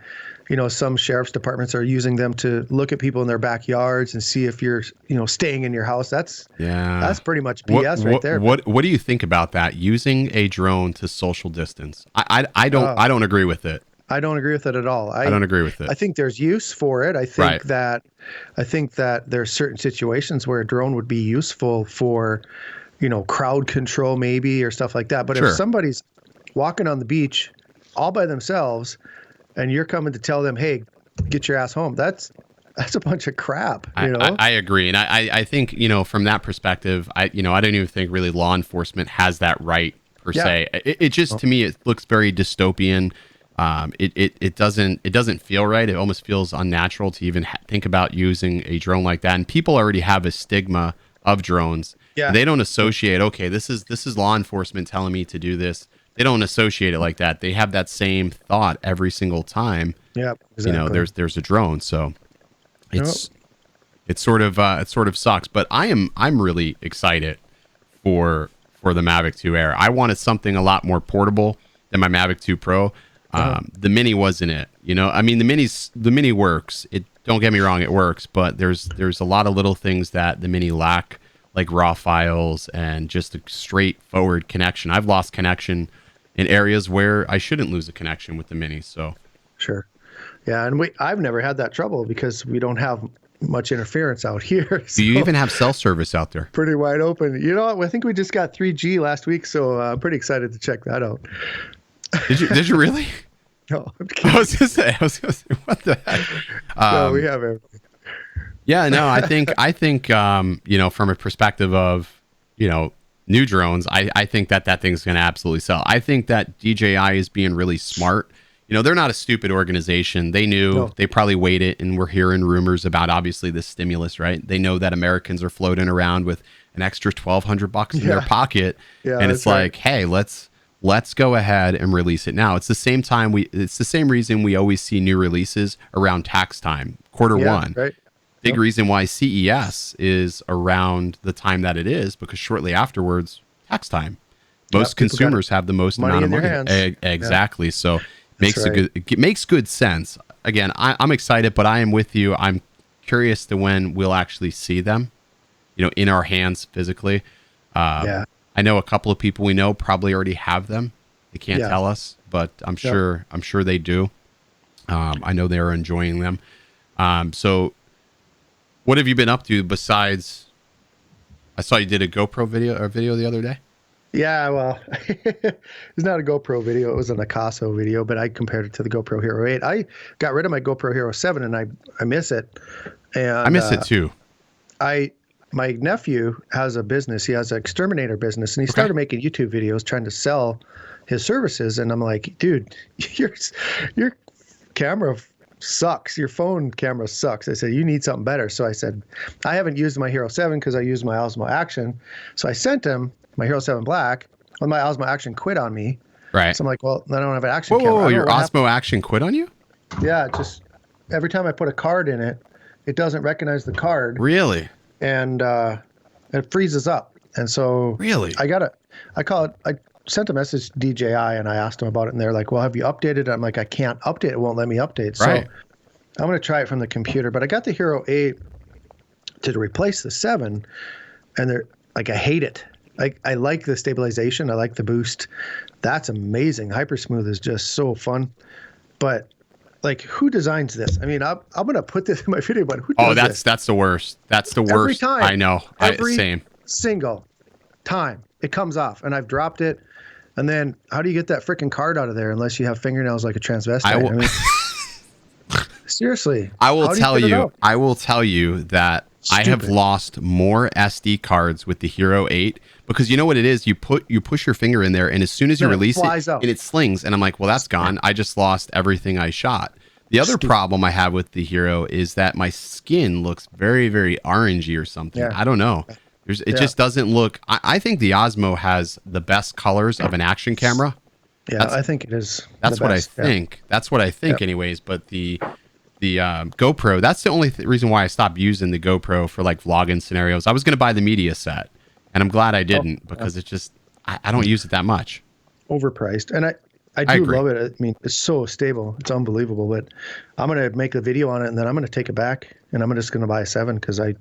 some sheriff's departments are using them to look at people in their backyards and see if you're staying in your house. That's pretty much BS right there. What do you think about that, using a drone to social distance? I don't agree with it. I don't agree with it at all. I don't agree with it. I think there's use for it. I think that there's certain situations where a drone would be useful for crowd control maybe, or stuff like that. But if somebody's walking on the beach all by themselves and you're coming to tell them, hey, get your ass home, that's a bunch of crap. I agree. And I think, from that perspective, I don't even think really law enforcement has that right per se. It just, to me, it looks very dystopian. It doesn't feel right. It almost feels unnatural to even think about using a drone like that. And people already have a stigma of drones. Yeah. They don't associate, okay, this is law enforcement telling me to do this. They don't associate it like that. They have that same thought every single time. Yeah, exactly. There's a drone. So it sort of sucks. But I'm really excited for the Mavic 2 Air. I wanted something a lot more portable than my Mavic 2 Pro. The Mini wasn't it. I mean, the Mini works. Don't get me wrong, it works, but there's a lot of little things that the Mini lack, like raw files and just a straightforward connection. I've lost connection in areas where I shouldn't lose a connection with the Mini. So sure. Yeah, and I've never had that trouble because we don't have much interference out here. So. Do you even have cell service out there? Pretty wide open. I think we just got 3G last week, so I'm pretty excited to check that out. Did you really? No, I'm kidding. I was gonna say, what the heck? No, we have everything. Yeah, no, I think from a perspective of, new drones, I think that thing's going to absolutely sell. I think that DJI is being really smart. They're not a stupid organization. They knew they probably waited, and we're hearing rumors about obviously the stimulus, right? They know that Americans are floating around with an extra $1,200 in their pocket, and it's like, hey, let's go ahead and release it now. It's the same reason we always see new releases around tax time, Q1. Right. Big reason why CES is around the time that it is, because shortly afterwards, tax time. Most consumers have the most amount of money. Exactly. Yeah. So it makes good sense. Again, I'm excited, but I am with you. I'm curious to when we'll actually see them. in our hands physically. Yeah. I know a couple of people we know probably already have them. They can't tell us, but I'm sure they do. I know they're enjoying them. So what have you been up to besides, I saw you did a GoPro video the other day. Yeah, well, it's not a GoPro video. It was an Akaso video, but I compared it to the GoPro Hero 8. I got rid of my GoPro Hero 7 and I miss it. And I miss it too. My nephew has a business. He has an exterminator business, and he started making YouTube videos trying to sell his services. And I'm like, dude, your camera sucks. Your phone camera sucks. I said, you need something better. So I said, I haven't used my Hero 7 because I used my Osmo Action. So I sent him my Hero 7 Black. Well, my Osmo Action quit on me. Right. So I'm like, well, I don't have an action camera. Whoa, your Osmo Action quit on you? Yeah, just every time I put a card in it, it doesn't recognize the card. Really? And it freezes up. And so really, I sent a message to DJI and I asked them about it, and they're like, well, have you updated it? I'm like, I can't update. It won't let me update. Right. So I'm going to try it from the computer, but I got the Hero 8 to replace the 7, and they're like, I hate it. I like the stabilization. I like the boost. That's amazing. Hypersmooth is just so fun. But like, who designs this? I mean, I'm going to put this in my video, but who does this? That's the worst. That's the worst. Every time. I know. Same. Single time it comes off, and I've dropped it. And then how do you get that freaking card out of there unless you have fingernails like a transvestite? I mean, seriously. I will tell you that I have lost more SD cards with the Hero 8 because you know what it is? You push your finger in there, and as soon as you release it, and it slings, and I'm like, well, that's gone. I just lost everything I shot. The other problem I have with the Hero is that my skin looks very, very orangey or something. Yeah. I don't know. It just doesn't look. I think the Osmo has the best colors of an action camera. Yeah, I think it is. That's what I think. That's what I think, anyways. But the GoPro, that's the only reason why I stopped using the GoPro for like vlogging scenarios. I was going to buy the media set, and I'm glad I didn't because it's just I don't use it that much. Overpriced, and I do love it. I mean, it's so stable. It's unbelievable. But I'm going to make a video on it, and then I'm going to take it back, and I'm just going to buy a 7 because I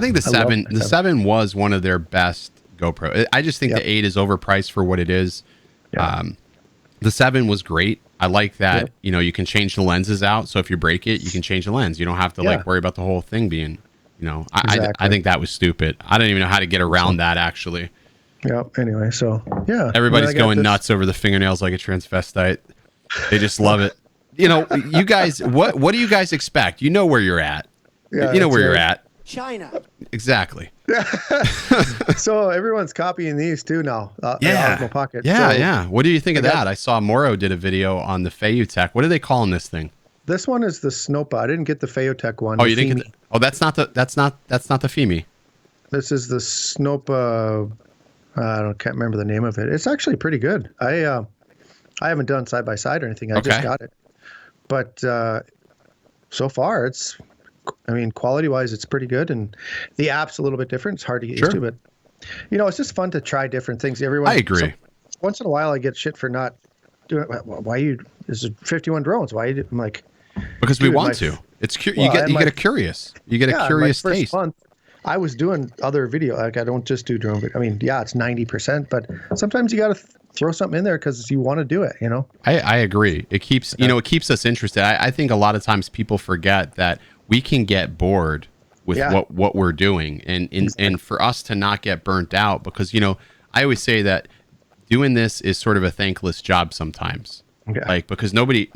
think the 7 was one of their best GoPro. I just think the 8 is overpriced for what it is. Yeah. The 7 was great. I like that, you can change the lenses out. So if you break it, you can change the lens. You don't have to like worry about the whole thing being, I think that was stupid. I don't even know how to get around that actually. Yeah. Anyway, so yeah. Everybody's going nuts over the fingernails like a transvestite. They just love it. You guys, what do you guys expect? You know where you're at. Yeah, you know where you're at. China. Exactly. So everyone's copying these too now. Osmo Pocket. Yeah. What do you think of that? I saw Moro did a video on the Feiyutech. What are they calling this thing? This one is the Snopa. I didn't get the Feiyutech one. Oh, you didn't get that's not the Fimi. This is the Snopa. Can't remember the name of it. It's actually pretty good. I haven't done side by side or anything. I just got it. But so far quality wise, it's pretty good, and the app's a little bit different. It's hard to get used to, but it's just fun to try different things. I agree. Once in a while, I get shit for not doing it. Why there's 51 drones? Why I'm like, because we want to. It's you get a curious taste. Month, I was doing other video. Like I don't just do drone. But I mean, it's 90%, but sometimes you got to throw something in there because you want to do it. I agree. It keeps it keeps us interested. I think a lot of times people forget that we can get bored with what we're doing, and for us to not get burnt out, because I always say that doing this is sort of a thankless job sometimes. Like, because nobody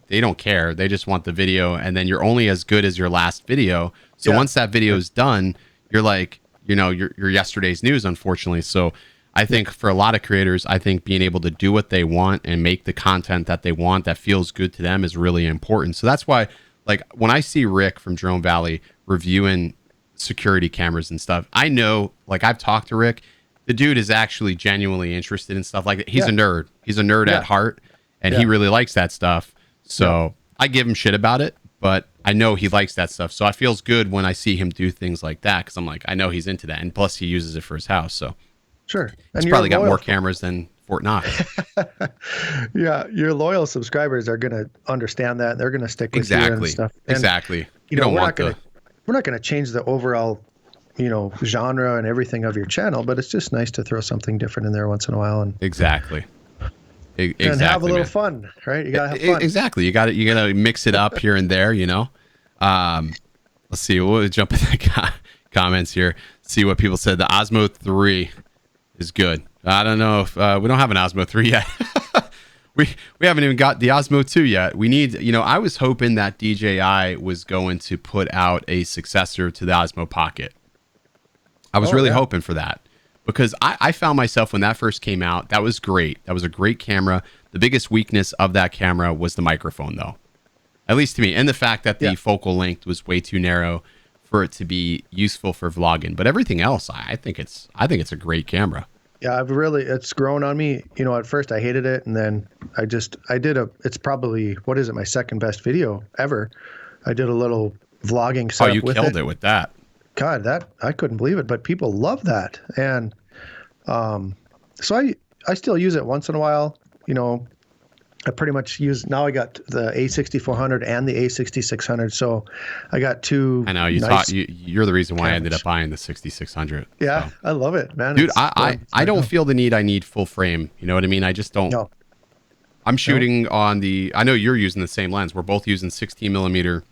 they don't care, they just want the video, and then you're only as good as your last video. So once that video is done, you're like you're yesterday's news, unfortunately. So I think for a lot of creators, I think being able to do what they want and make the content that they want that feels good to them is really important. So that's why, like, when I see Rick from Drone Valley reviewing security cameras and stuff, I know, like, I've talked to Rick. The dude is actually genuinely interested in stuff like that. He's a nerd. He's a nerd at heart, and he really likes that stuff. So I give him shit about it, but I know he likes that stuff. So it feels good when I see him do things like that, because I'm like, I know he's into that. And plus, he uses it for his house. So sure. He's probably got more cameras than Fort Knox. Yeah, your loyal subscribers are going to understand that. They're going to stick with you and stuff. And, exactly. we're not going to change the overall genre and everything of your channel, but it's just nice to throw something different in there once in a while and exactly. And have a little fun, right? You gotta have fun. Exactly. You gotta mix it up here and there, Let's see. We'll jump in the comments here. See what people said. The Osmo 3 is good. I don't know if we don't have an Osmo 3 yet. we haven't even got the Osmo 2 yet. We need, I was hoping that DJI was going to put out a successor to the Osmo Pocket. I was really hoping for that because I found myself when that first came out, that was great. That was a great camera. The biggest weakness of that camera was the microphone though. At least to me, and the fact that the focal length was way too narrow for it to be useful for vlogging. But everything else, I think it's a great camera. Yeah, it's grown on me. At first I hated it, and then it's probably, what is it, my second best video ever. I did a little vlogging setup. Oh, you killed it with that. God, that I couldn't believe it, but people love that, and so I still use it once in a while. I pretty much use, now I got the A6400 and the A6600, so I got two. I know you're the reason why I ended up buying the 6600. Yeah, so. I love it, man. Dude, I don't feel the need I need full frame. You know what I mean? I just don't. No. I'm shooting on I know you're using the same lens. We're both using 16 millimeter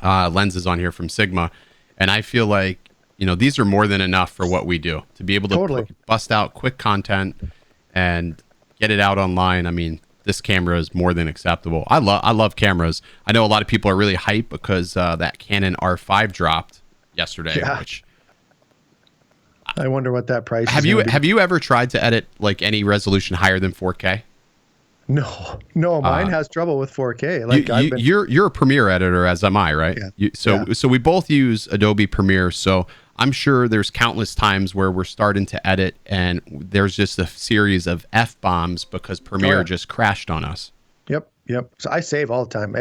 lenses on here from Sigma, and I feel like these are more than enough for what we do to be able to bust out quick content and get it out online. I mean, this camera is more than acceptable. I love cameras. I know a lot of people are really hyped because that Canon R5 dropped yesterday. Yeah. Which I wonder what that price is. Have you ever tried to edit like any resolution higher than 4K? No, mine has trouble with 4K. Like you're a Premiere editor, as am I, right? Yeah. So we both use Adobe Premiere. So I'm sure there's countless times where we're starting to edit and there's just a series of F-bombs because Premiere just crashed on us. Yep. So I save all the time,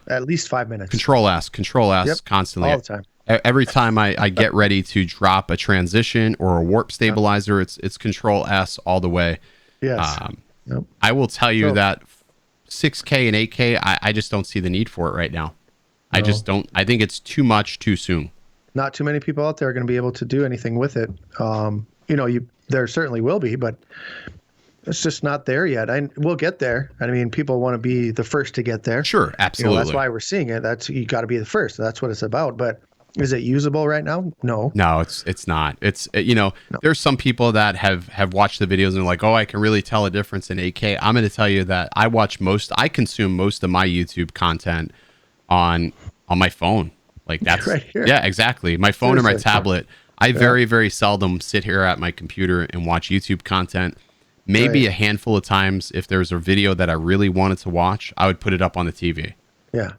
at least 5 minutes. Control S constantly. All the time. Every time I get ready to drop a transition or a warp stabilizer, it's Control S all the way. Yes. I will tell you that 6K and 8K, I just don't see the need for it right now. No. I just don't. I think it's too much too soon. Not too many people out there are going to be able to do anything with it. There certainly will be, but it's just not there yet. We'll get there. I mean, people want to be the first to get there. Sure, absolutely. That's why we're seeing it. You got to be the first. That's what it's about. But is it usable right now? No. No, it's not. No. There's some people that have watched the videos and are like, oh, I can really tell a difference in 8K. I'm going to tell you that I consume most of my YouTube content on my phone. Like that's right here. Yeah, exactly. My phone or my tablet. I very, very seldom sit here at my computer and watch YouTube content. Maybe a handful of times if there's a video that I really wanted to watch, I would put it up on the TV. Yeah.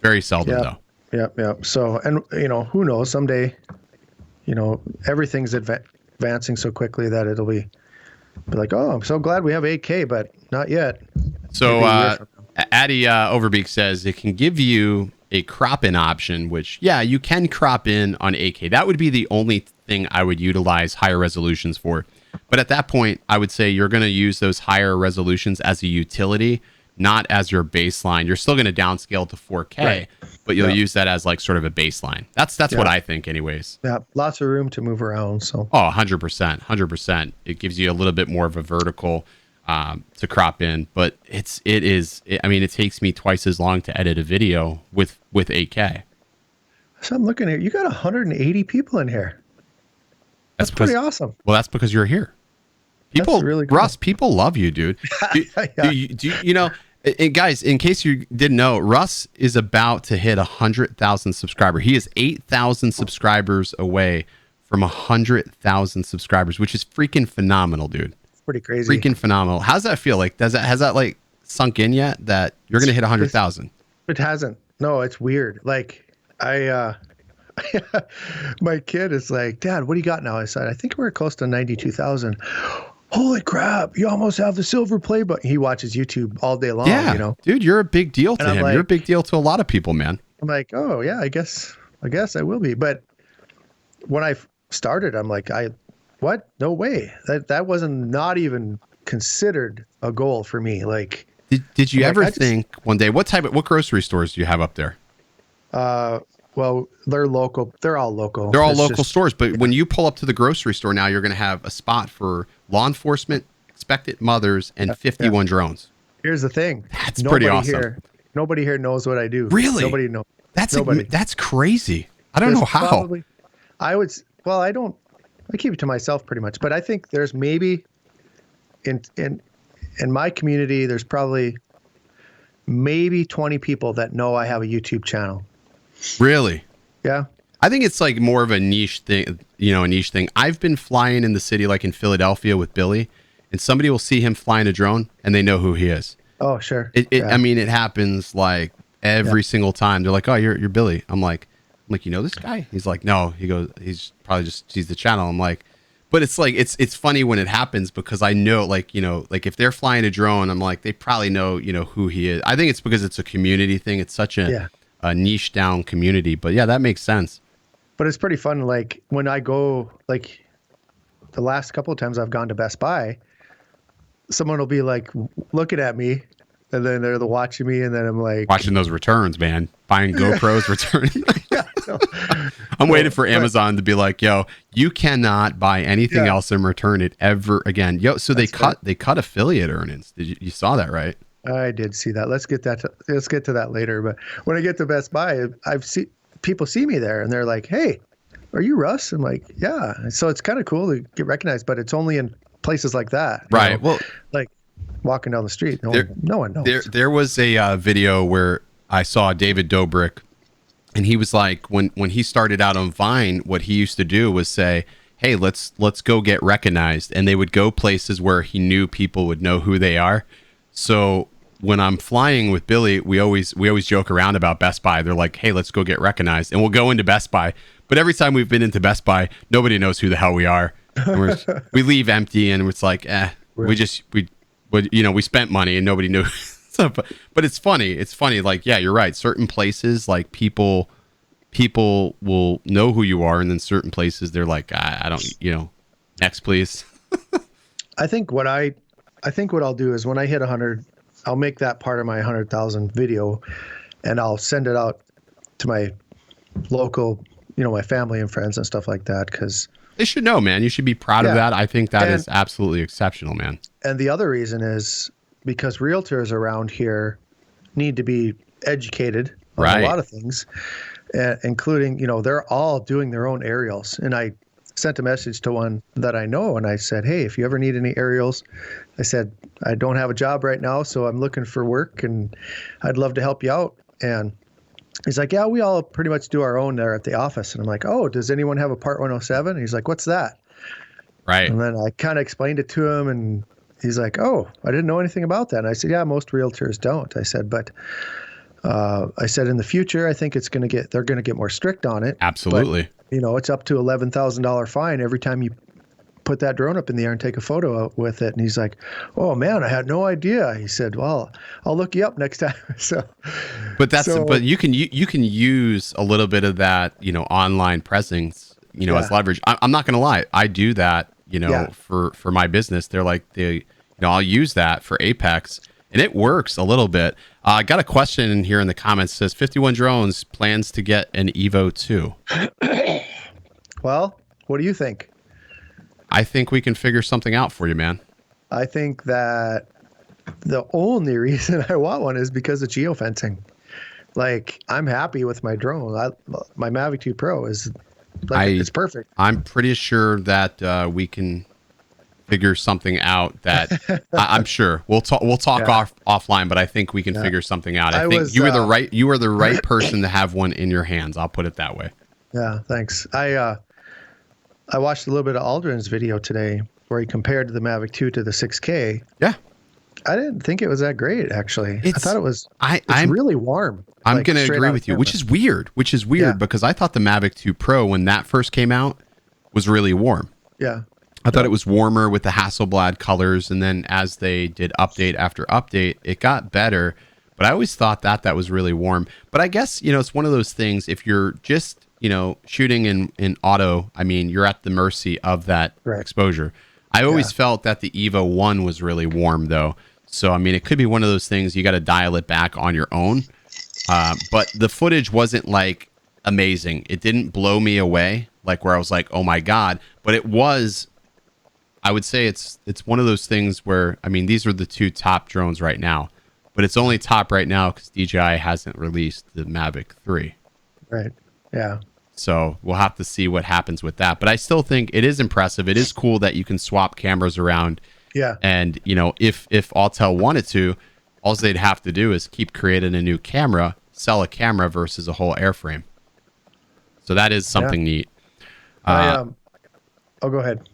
Very seldom though. Yeah. So, and who knows, someday, everything's advancing so quickly that it'll be like, oh, I'm so glad we have 8K, but not yet. So, Addy Overbeek says it can give you a crop in option, which you can crop in on 8K. That would be the only thing I would utilize higher resolutions for. But at that point, I would say you're going to use those higher resolutions as a utility, not as your baseline. You're still going to downscale to 4K, but you'll use that as like sort of a baseline. That's what I think anyways. Yeah, lots of room to move around. So 100%. It gives you a little bit more of a vertical to crop in, but it takes me twice as long to edit a video with 8K. So I'm looking at, you got 180 people in here. That's pretty awesome. Well, that's because you're here. People, really cool. Russ, people love you, dude. And guys, in case you didn't know, Russ is about to hit 100,000 subscribers. He is 8,000 subscribers away from 100,000 subscribers, which is freaking phenomenal, dude. Pretty crazy. Freaking phenomenal. How's that feel? Like, has that like sunk in yet that you're gonna hit 100,000? It hasn't. No, it's weird. Like my kid is like, Dad, what do you got now? I said, I think we're close to 92,000. Holy crap! You almost have the silver play button. He watches YouTube all day long. Yeah, dude, you're a big deal to him. Like, you're a big deal to a lot of people, man. I'm like, oh yeah, I guess I will be. But when I started, I'm like, what? No way. That wasn't not even considered a goal for me. Like, did you ever think one day, what grocery stores do you have up there? Well, they're local. They're all local. They're all It's local just, stores, but when you pull up to the grocery store now, you're going to have a spot for law enforcement, expectant mothers, and 51 drones. here's the thing. That's pretty awesome. Nobody here knows what I do. Really? Nobody knows. That's that's crazy. I don't know how. I keep it to myself pretty much, but I think there's maybe in my community, there's probably maybe 20 people that know I have a YouTube channel. Really? Yeah. I think it's like more of a niche thing, a niche thing. I've been flying in the city, like in Philadelphia with Billy, and somebody will see him flying a drone and they know who he is. Oh, sure. I mean, it happens like every single time. They're like, "Oh, you're Billy." I'm like, you know this guy? He's like, "No." He goes, "He's probably just sees the channel." I'm like, but it's like it's funny when it happens because I know, like if they're flying a drone, I'm like, they probably know who he is. I think it's because it's a community thing. It's such a niche down community. But yeah, that makes sense. But it's pretty fun. Like when I go, like the last couple of times I've gone to Best Buy, someone will be like looking at me, and then they're watching me, and then I'm like watching those returns, man. Buying GoPros returning. I'm waiting for Amazon to be like, "Yo, you cannot buy anything else and return it ever again." Yo, so they cut affiliate earnings. You saw that, right? I did see that. Let's get to that later. But when I get to Best Buy, people see me there, and they're like, "Hey, are you Russ?" I'm like, "Yeah." So it's kind of cool to get recognized, but it's only in places like that, right? Well, like walking down the street, no one knows. There was a video where I saw David Dobrik, and he was like, when he started out on Vine, what he used to do was say, "Hey, let's go get recognized," and they would go places where he knew people would know who they are. So when I'm flying with Billy, we always joke around about Best Buy. They're like, "Hey, let's go get recognized," and we'll go into Best Buy. But every time we've been into Best Buy, nobody knows who the hell we are. We leave empty, and it's like, we spent money and nobody knew. So, but it's funny. It's funny. Like, yeah, you're right. Certain places, like people will know who you are, and then certain places they're like, I don't, next, please. I think what I'll do is when I hit 100, I'll make that part of my 100,000 video, and I'll send it out to my local, my family and friends and stuff like that, because they should know, man. You should be proud of that. I think that is absolutely exceptional, man. And the other reason is because realtors around here need to be educated on a lot of things, including, they're all doing their own aerials. And I sent a message to one that I know, and I said, "Hey, if you ever need any aerials," I said, "I don't have a job right now, so I'm looking for work, and I'd love to help you out." And he's like, "Yeah, we all pretty much do our own there at the office." And I'm like, "Oh, does anyone have a Part 107? And he's like, "What's that?" Right. And then I kind of explained it to him, and he's like, "Oh, I didn't know anything about that." And I said, "Yeah, most realtors don't." I said, "But I said in the future, I think they're going to get more strict on it." Absolutely. But, it's up to $11,000 fine every time you put that drone up in the air and take a photo with it. And he's like, "Oh man, I had no idea." He said, "Well, I'll look you up next time." But you can use a little bit of that, online presence, as leverage. I'm not going to lie. I do that, for my business. They're like, I'll use that for Apex, and it works a little bit. I got a question in here in the comments. It says 51 Drones plans to get an EVO 2. Well, what do you think? I think we can figure something out for you, man. I think that the only reason I want one is because of geofencing. Like, I'm happy with my drone. My Mavic 2 Pro is it's perfect. I'm pretty sure that we can figure something out. That I'm sure we'll talk offline, but I think we can figure something out. I think you are the right person to have one in your hands. I'll put it that way. Yeah, thanks. I watched a little bit of Aldrin's video today where he compared the Mavic 2 to the 6K. Yeah. I didn't think it was that great, actually. I thought it was I'm really warm. I'm going to agree with you, which is weird because I thought the Mavic 2 Pro, when that first came out, was really warm. Yeah. I thought it was warmer with the Hasselblad colors, and then as they did update after update, it got better. But I always thought that was really warm. But I guess, it's one of those things, if you're just shooting in auto, I mean, you're at the mercy of that exposure. I always felt that the EVO 1 was really warm, though. So, I mean, it could be one of those things you got to dial it back on your own. But the footage wasn't like amazing. It didn't blow me away, like where I was like, oh my God, but it was, I would say it's one of those things where, I mean, these are the two top drones right now, but it's only top right now because DJI hasn't released the Mavic 3. Right. Yeah. So we'll have to see what happens with that. But I still think it is impressive. It is cool that you can swap cameras around. Yeah. And, you know, if Autel wanted to, all they'd have to do is keep creating a new camera, sell a camera versus a whole airframe. So that is something neat. Oh, go ahead.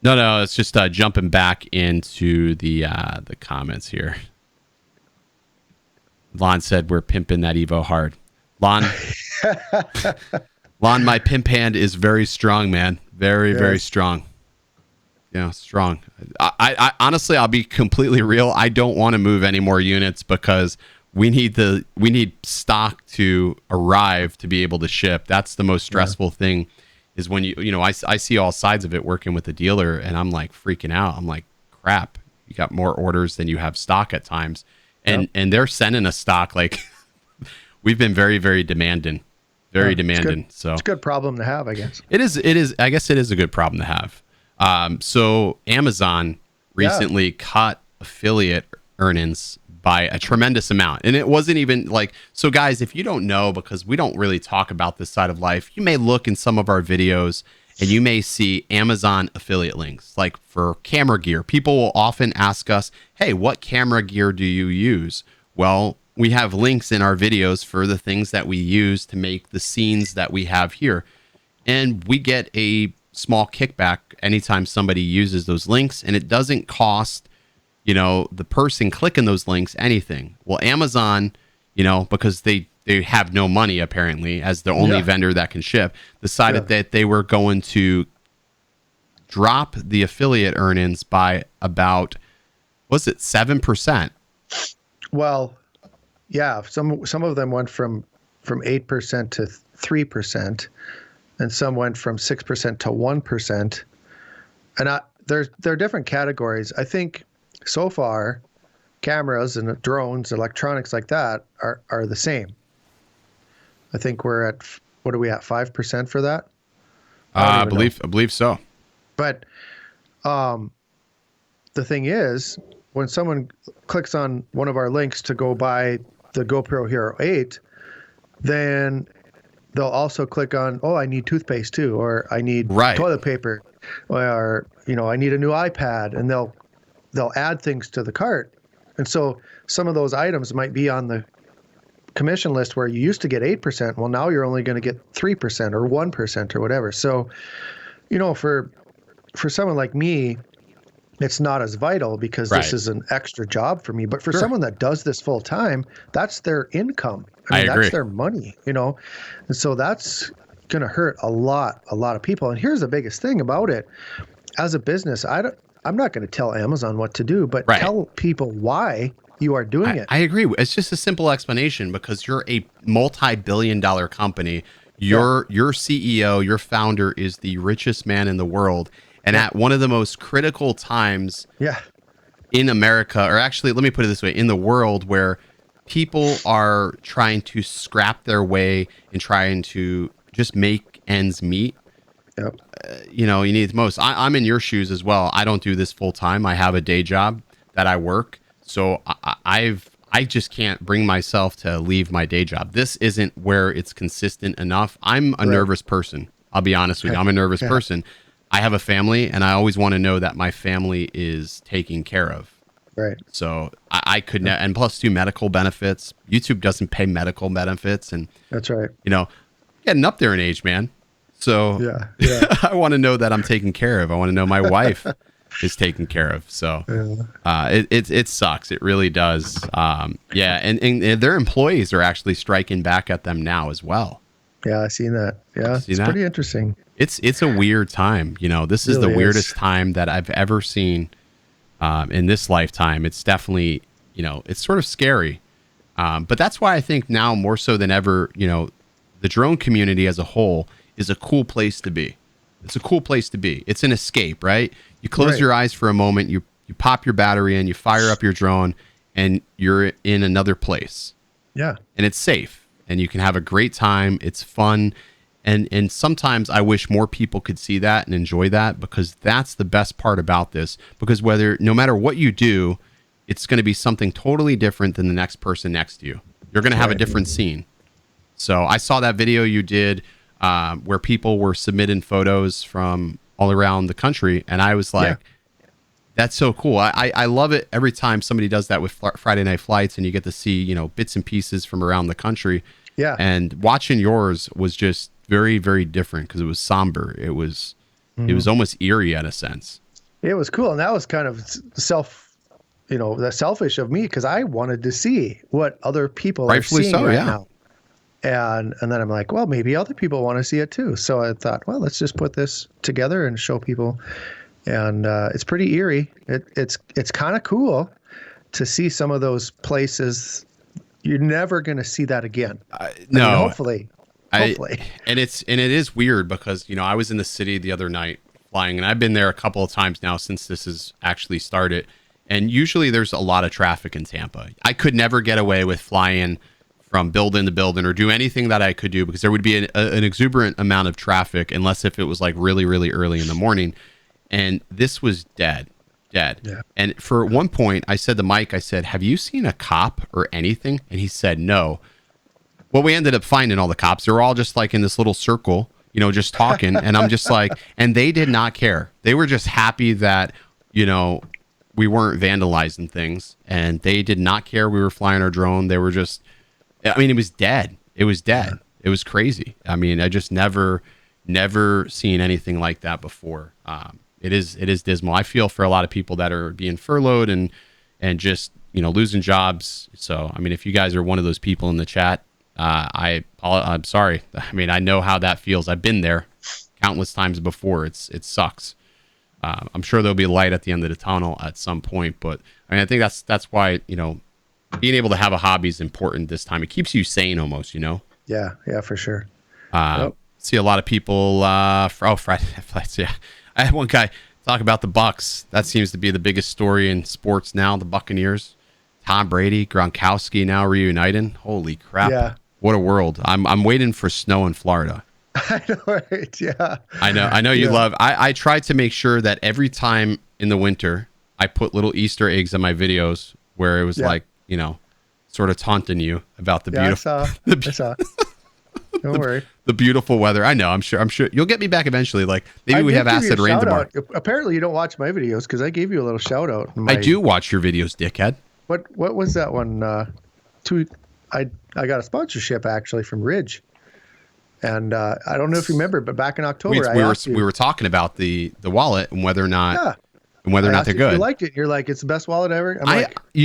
No, it's just jumping back into the comments here. Lon said we're pimping that Evo hard. Lon, my pimp hand is very strong, man. Very strong. Yeah, strong. I honestly, I'll be completely real. I don't want to move any more units because we need stock to arrive to be able to ship. That's the most stressful thing. Is when you know, I see all sides of it working with the dealer, and I'm like freaking out. I'm like, crap, you got more orders than you have stock at times, and they're sending us stock. Like, we've been very demanding, demanding. So it's a good problem to have, I guess. It is. I guess it is a good problem to have. So Amazon recently cut affiliate earnings by a tremendous amount. And it wasn't even like, so guys, if you don't know, because we don't really talk about this side of life, you may look in some of our videos and you may see Amazon affiliate links, like for camera gear. People will often ask us, hey, what camera gear do you use? Well, we have links in our videos for the things that we use to make the scenes that we have here. And we get a small kickback anytime somebody uses those links, and it doesn't cost, you know, the person clicking those links anything. Well, Amazon, you know, because they have no money apparently as the only vendor that can ship, decided that they were going to drop the affiliate earnings by about, was it 7%? Well, yeah, some of them went from 8% to 3%, and some went from 6% to 1%. And there are different categories. I think so far, cameras and drones, electronics like that are the same. I think we're at, what are we at, 5% for that? I believe so. But the thing is, when someone clicks on one of our links to go buy the GoPro Hero 8, then they'll also click on, oh, I need toothpaste too, or I need toilet paper, or, you know, I need a new iPad, and they'll add things to the cart. And so some of those items might be on the commission list where you used to get 8%. Well, now you're only going to get 3% or 1% or whatever. So, you know, for someone like me, it's not as vital because this is an extra job for me. But for someone that does this full time, that's their income. I mean, that's their money, you know? And so that's going to hurt a lot of people. And here's the biggest thing about it. As a business, I'm not going to tell Amazon what to do, but tell people why you are doing it. I agree. It's just a simple explanation because you're a multi-billion-dollar company. Your CEO, your founder is the richest man in the world. And at one of the most critical times in America, or actually, let me put it this way, in the world, where people are trying to scrap their way and trying to just make ends meet. You know, you need the most. I'm in your shoes as well. I don't do this full time. I have a day job that I work. So I just can't bring myself to leave my day job. This isn't where it's consistent enough. I'm a nervous person. I'll be honest with you. I'm a nervous person. I have a family, and I always want to know that my family is taken care of. Right. So I could not, and plus medical benefits. YouTube doesn't pay medical benefits, and that's right. You know, getting up there in age, man. So I want to know that I'm taken care of. I want to know my wife is taken care of. So it sucks. It really does. And their employees are actually striking back at them now as well. Yeah, I've seen that. Yeah, it's pretty interesting. It's a weird time. You know, this is the weirdest time that I've ever seen in this lifetime. It's definitely, you know, it's sort of scary. But that's why I think now more so than ever, you know, the drone community as a whole is a cool place to be. It's a cool place to be. It's an escape, right? You close your eyes for a moment, you pop your battery in, you fire up your drone, and you're in another place. Yeah. And it's safe. and you can have a great time. It's fun. And sometimes I wish more people could see that and enjoy that, because that's the best part about this. Because no matter what you do, it's going to be something totally different than the next person next to you. You're going to have a different scene. So I saw that video you did where people were submitting photos from all around the country. And I was like, that's so cool. I love it every time somebody does that with Friday Night Flights, and you get to see, you know, bits and pieces from around the country. Yeah. And watching yours was just very, very different, because it was somber. It was almost eerie in a sense. It was cool. And that was kind of the selfish of me, because I wanted to see what other people are seeing now. And then I'm like, well, maybe other people want to see it too. So I thought, well, let's just put this together and show people. And it's pretty eerie. It's kind of cool to see some of those places. You're never going to see that again. No, I mean, hopefully. And it is weird, because, you know, I was in the city the other night flying, and I've been there a couple of times now since this has actually started. And usually there's a lot of traffic in Tampa. I could never get away with flying from building to building or do anything that I could do, because there would be an exuberant amount of traffic, unless if it was like really, really early in the morning. And this was dead. Yeah. And for one point, I said to Mike, I said, have you seen a cop or anything? And he said, no. Well, we ended up finding all the cops. They were all just like in this little circle, you know, just talking. And I'm just like, and they did not care. They were just happy that, you know, we weren't vandalizing things, and they did not care we were flying our drone. They were just, I mean, it was dead. It was dead. Yeah. It was crazy. I mean, I just never seen anything like that before. It is dismal. I feel for a lot of people that are being furloughed and just, you know, losing jobs. So, I mean, if you guys are one of those people in the chat, I'm sorry. I mean, I know how that feels. I've been there countless times before. It sucks. I'm sure there'll be light at the end of the tunnel at some point, but I mean, I think that's why, you know, being able to have a hobby is important this time. It keeps you sane almost, you know? Yeah, for sure. See a lot of people, Friday Flights, yeah. I had one guy talk about the Bucks. That seems to be the biggest story in sports now, the Buccaneers. Tom Brady, Gronkowski now reuniting. Holy crap. Yeah. What a world. I'm waiting for snow in Florida. I know, right? Yeah. I know you love. I try to make sure that every time in the winter, I put little Easter eggs in my videos where it was like, you know, sort of taunting you about the beautiful. I saw. Don't worry. The beautiful weather. I know. I'm sure you'll get me back eventually. Like maybe we have acid rain tomorrow. Apparently, you don't watch my videos, because I gave you a little shout out. I do watch your videos, dickhead. What was that one? I got a sponsorship actually from Ridge. And I don't know if you remember, but back in October, we were talking about the wallet and whether or not they're good. You liked it. You're like, it's the best wallet ever.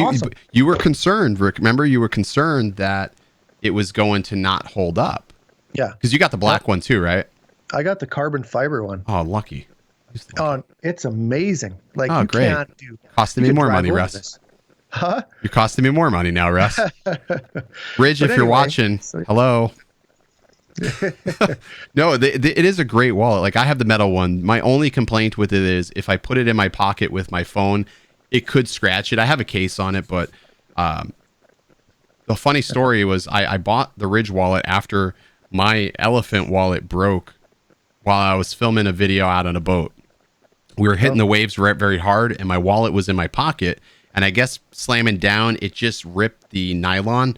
Awesome. You were concerned, Rick. Remember, you were concerned that it was going to not hold up. Yeah, because you got the black one too, right? I got the carbon fiber one. Oh, lucky. It's amazing. Like, you great. Can't do. Costing me more money, Russ. Huh? You're costing me more money now, Russ. Ridge, if you're watching, hello. No, it is a great wallet. Like, I have the metal one. My only complaint with it is if I put it in my pocket with my phone, it could scratch it. I have a case on it, but the funny story was I bought the Ridge wallet after my elephant wallet broke while I was filming a video out on a boat. We were hitting the waves very hard, and my wallet was in my pocket, and I guess slamming down, it just ripped the nylon.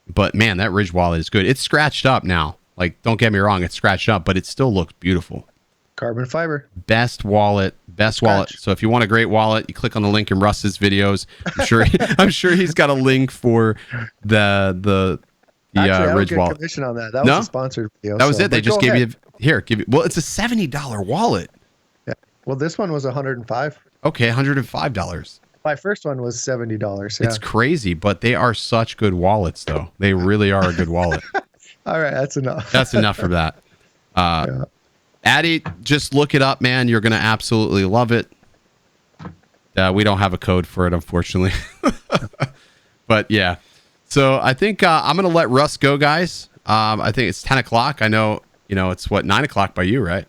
But man, that Ridge wallet is good. It's scratched up now. Like, don't get me wrong, it's scratched up, but it still looks beautiful. Carbon fiber. Best wallet. So if you want a great wallet, you click on the link in Russ's videos. I'm sure he's got a link for the Actually, I don't Ridge get wallet. Commission on that. That was a sponsored video. That was it. They just gave you well, it's a $70 wallet. Yeah. Well, this one was $105. Okay, $105. My first one was $70. Yeah. It's crazy, but they are such good wallets, though. They really are a good wallet. All right, that's enough. That's enough for that. Addy, just look it up, man. You're going to absolutely love it. We don't have a code for it, unfortunately. But yeah. So I think I'm going to let Russ go, guys. I think it's 10 o'clock. I know, it's 9 o'clock by you, right?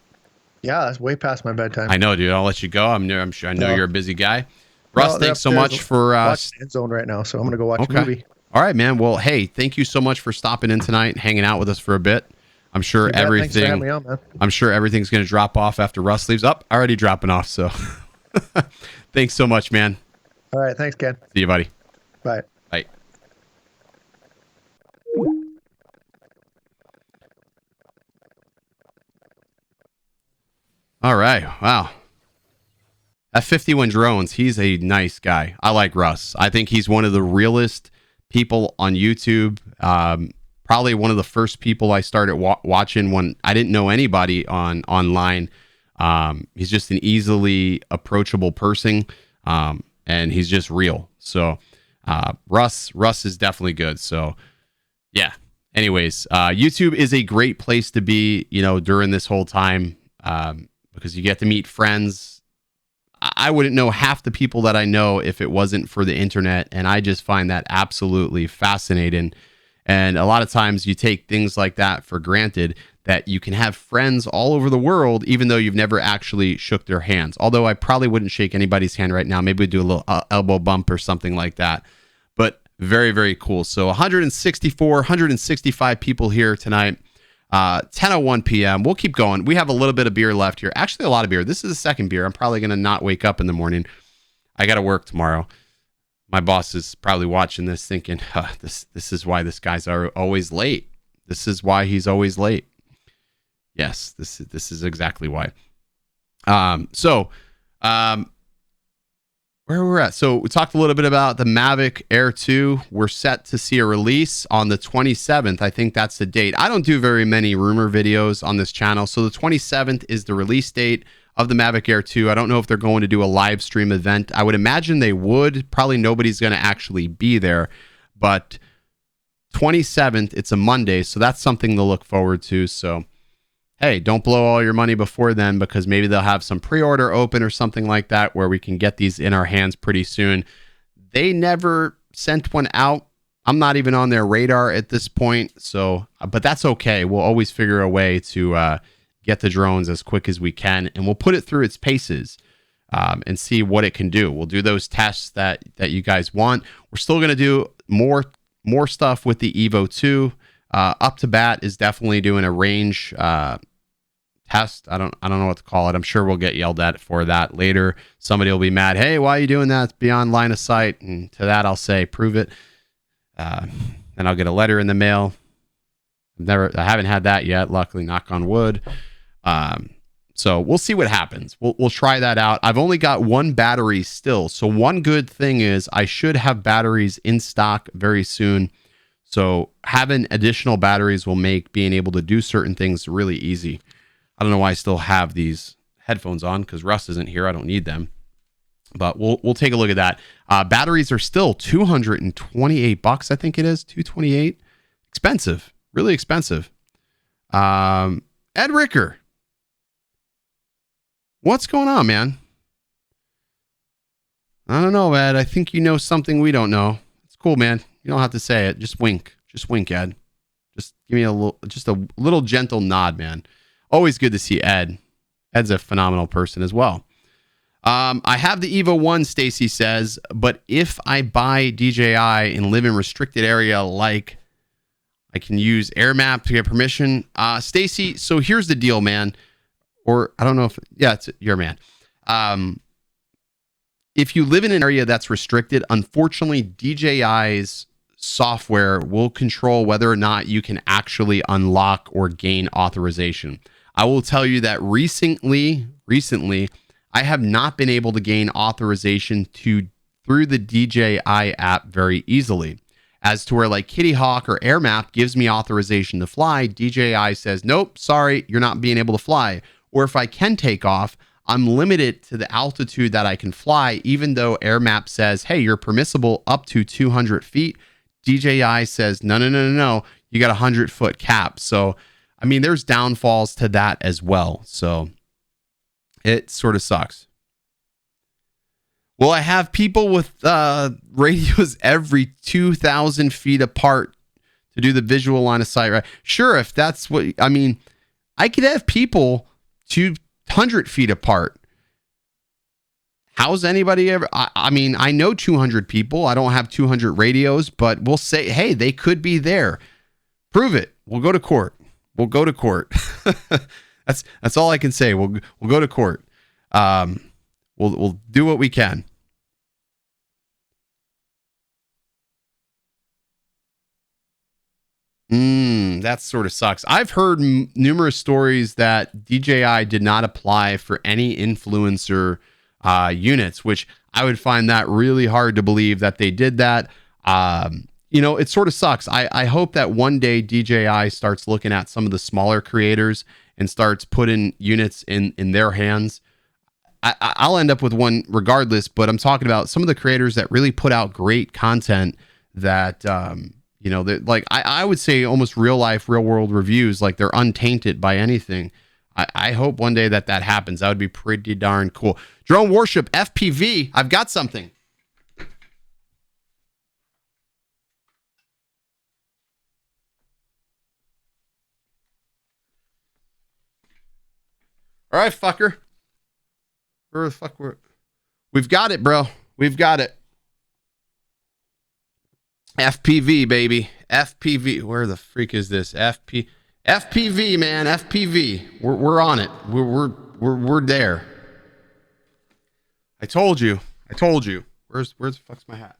Yeah, that's way past my bedtime. I know, dude. I'll let you go. I know you're a busy guy. Russ, thanks so much for watching End Zone right now, so I'm going to go watch a movie. All right, man. Well, hey, thank you so much for stopping in tonight and hanging out with us for a bit. I'm sure Thanks for having me on, man. I'm sure everything's going to drop off after Russ leaves. Up, already dropping off. So thanks so much, man. All right. Thanks, Ken. See you, buddy. Bye. Bye. All right. Wow. At 51 Drones, he's a nice guy. I like Russ. I think he's one of the realest people on YouTube. Probably one of the first people I started watching when I didn't know anybody online. He's just an easily approachable person, and he's just real. So Russ is definitely good. So yeah. Anyways, YouTube is a great place to be, during this whole time, because you get to meet friends. I wouldn't know half the people that I know if it wasn't for the internet, and I just find that absolutely fascinating. And a lot of times you take things like that for granted, that you can have friends all over the world, even though you've never actually shook their hands. Although I probably wouldn't shake anybody's hand right now. Maybe we'd do a little elbow bump or something like that. But very, very cool. So 165 people here tonight. 10:01 p.m. We'll keep going. We have a little bit of beer left here. Actually, a lot of beer. This is the second beer. I'm probably going to not wake up in the morning. I got to work tomorrow. My boss is probably watching this thinking, this is why this guy's always late. This is why he's always late. Yes, this is exactly why. Where we're at. So we talked a little bit about the Mavic Air 2. We're set to see a release on the 27th. I think that's the date. I don't do very many rumor videos on this channel. So the 27th is the release date of the Mavic Air 2. I don't know if they're going to do a live stream event. I would imagine they would. Probably nobody's going to actually be there. But 27th, it's a Monday. So that's something to look forward to. So hey, don't blow all your money before then, because maybe they'll have some pre-order open or something like that where we can get these in our hands pretty soon. They never sent one out. I'm not even on their radar at this point. So, but that's okay. We'll always figure a way to get the drones as quick as we can, and we'll put it through its paces and see what it can do. We'll do those tests that you guys want. We're still going to do more stuff with the EVO 2. Up to Bat is definitely doing a range test. I don't know what to call it. I'm sure we'll get yelled at for that later. Somebody will be mad. Hey, why are you doing that? It's beyond line of sight. And to that, I'll say, prove it. Then I'll get a letter in the mail. I haven't had that yet. Luckily, knock on wood. So we'll see what happens. We'll try that out. I've only got one battery still. So one good thing is I should have batteries in stock very soon. So having additional batteries will make being able to do certain things really easy. I don't know why I still have these headphones on, because Russ isn't here. I don't need them. But we'll take a look at that. Batteries are still $228, I think it is. $228. Expensive. Really expensive. Ed Ricker. What's going on, man? I don't know, Ed. I think you know something we don't know. It's cool, man. You don't have to say it. Just wink. Just wink, Ed. Just give me a little gentle nod, man. Always good to see Ed. Ed's a phenomenal person as well. I have the EVO 1, Stacy says, but if I buy DJI and live in restricted area, like I can use AirMap to get permission. Stacy, so here's the deal, man. Or I don't know if, yeah, it's your man. If you live in an area that's restricted, unfortunately, DJI's software will control whether or not you can actually unlock or gain authorization. I will tell you that recently, I have not been able to gain authorization through the DJI app very easily. As to where like Kitty Hawk or AirMap gives me authorization to fly, DJI says, nope, sorry, you're not being able to fly. Or if I can take off, I'm limited to the altitude that I can fly, even though AirMap says, hey, you're permissible up to 200 feet. DJI says, no, you got a 100-foot cap. So, I mean, there's downfalls to that as well. So it sort of sucks. Well, I have people with radios every 2,000 feet apart to do the visual line of sight, right? Sure, if that's what, I mean, I could have people 200 feet apart. How's anybody ever? I mean, I know 200 people. I don't have 200 radios, but we'll say, hey, they could be there. Prove it. We'll go to court. We'll go to court. That's all I can say. We'll go to court. We'll do what we can. That sort of sucks. I've heard numerous stories that DJI did not apply for any influencer units, which I would find that really hard to believe that they did that. It sort of sucks. I hope that one day DJI starts looking at some of the smaller creators and starts putting units in their hands. I'll end up with one regardless, but I'm talking about some of the creators that really put out great content that, like I would say almost real life, real world reviews, like they're untainted by anything. I hope one day that happens. That would be pretty darn cool. Drone Worship, FPV. I've got something. All right, fucker. Where the fuck we've got it, bro. We've got it. FPV, baby. FPV. Where the freak is this? FPV, man. FPV. We're on it. We're there. I told you. Where's the fuck's my hat?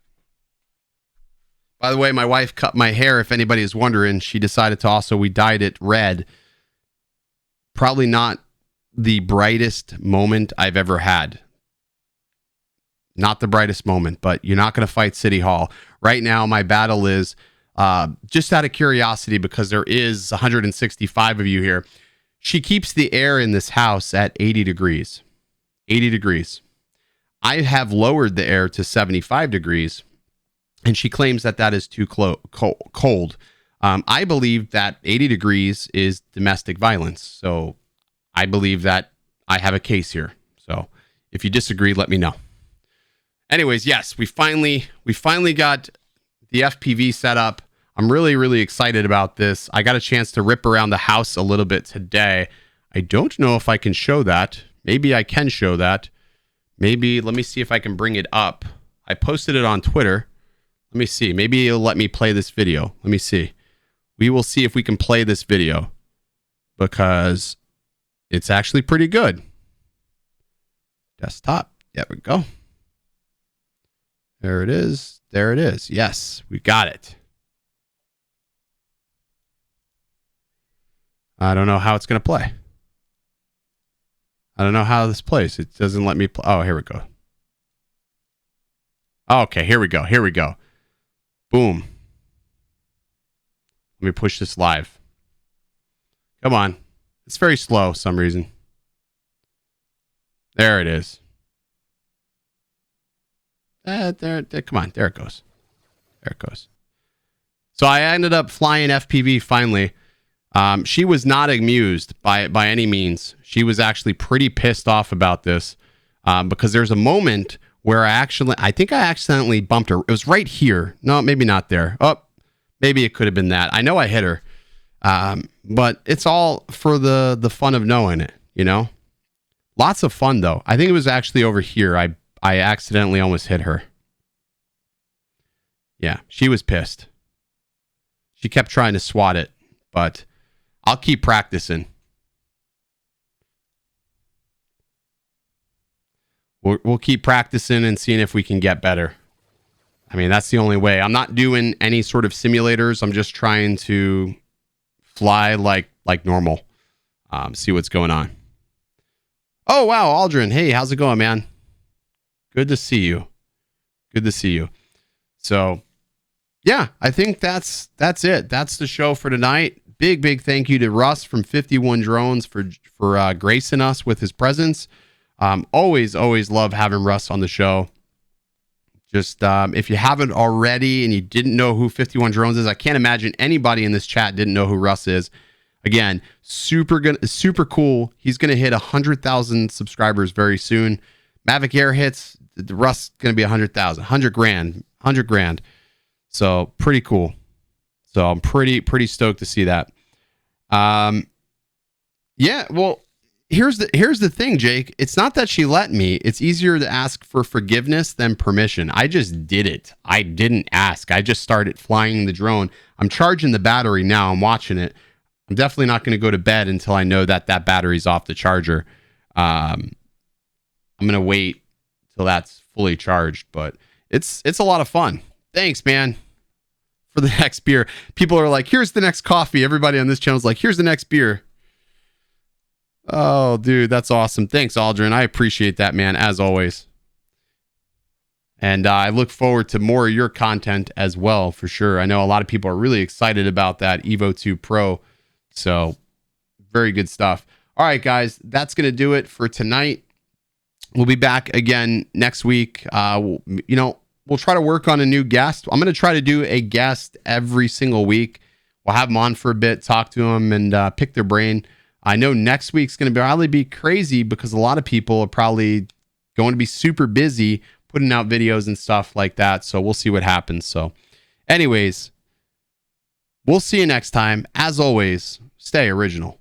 By the way, my wife cut my hair. If anybody is wondering, she decided to we dyed it red. Probably not the brightest moment I've ever had. Not the brightest moment, but you're not going to fight City Hall. Right now, my battle is just out of curiosity, because there is 165 of you here. She keeps the air in this house at 80 degrees. 80 degrees. I have lowered the air to 75 degrees, and she claims that is too cold. I believe that 80 degrees is domestic violence. So I believe that I have a case here. So if you disagree, let me know. Anyways, yes, we finally got the FPV set up. I'm really, really excited about this. I got a chance to rip around the house a little bit today. I don't know if I can show that. Maybe I can show that. Maybe, let me see if I can bring it up. I posted it on Twitter. Let me see. Maybe it'll let me play this video. Let me see. We will see if we can play this video, because it's actually pretty good. Desktop. There we go. There it is. There it is. Yes, we got it. I don't know how it's going to play. I don't know how this plays. It doesn't let me play. Oh, here we go. Okay, here we go. Here we go. Boom. Let me push this live. Come on. It's very slow for some reason. There it is. There, come on. There it goes. There it goes. So I ended up flying FPV finally. She was not amused by any means. She was actually pretty pissed off about this, because there's a moment where I think I accidentally bumped her. It was right here. No, maybe not there. Oh, maybe it could have been that. I know I hit her. But it's all for the fun of knowing it, you know? Lots of fun, though. I think it was actually over here. I accidentally almost hit her. Yeah, she was pissed. She kept trying to swat it, but I'll keep practicing. We'll keep practicing and seeing if we can get better. I mean, that's the only way. I'm not doing any sort of simulators. I'm just trying to fly like normal. See what's going on. Oh, wow, Aldrin. Hey, how's it going, man? Good to see you. Good to see you. So, yeah, I think that's it. That's the show for tonight. Big thank you to Russ from 51 Drones for gracing us with his presence. Always love having Russ on the show. Just if you haven't already and you didn't know who 51 Drones is, I can't imagine anybody in this chat didn't know who Russ is. Again, super cool. He's gonna hit 100,000 subscribers very soon. Mavic Air hits, Russ gonna be 100,000, 100 grand. So pretty cool. So I'm pretty stoked to see that. Yeah, well, here's the thing, Jake. It's not that she let me. It's easier to ask for forgiveness than permission. I just did it. I didn't ask. I just started flying the drone. I'm charging the battery now. I'm watching it. I'm definitely not going to go to bed until I know that that battery's off the charger. I'm going to wait till that's fully charged, but it's a lot of fun. Thanks, man, for the next beer. People are like, here's the next coffee. Everybody on this channel is like, here's the next beer. Oh, dude, that's awesome. Thanks, Aldrin. I appreciate that, man, as always. And I look forward to more of your content as well, for sure. I know a lot of people are really excited about that EVO 2 Pro. So very good stuff. All right, guys, that's going to do it for tonight. We'll be back again next week. We'll try to work on a new guest. I'm going to try to do a guest every single week. We'll have them on for a bit, talk to them, and pick their brain. I know next week's going to probably be crazy because a lot of people are probably going to be super busy putting out videos and stuff like that. So we'll see what happens. So anyways, we'll see you next time. As always, stay original.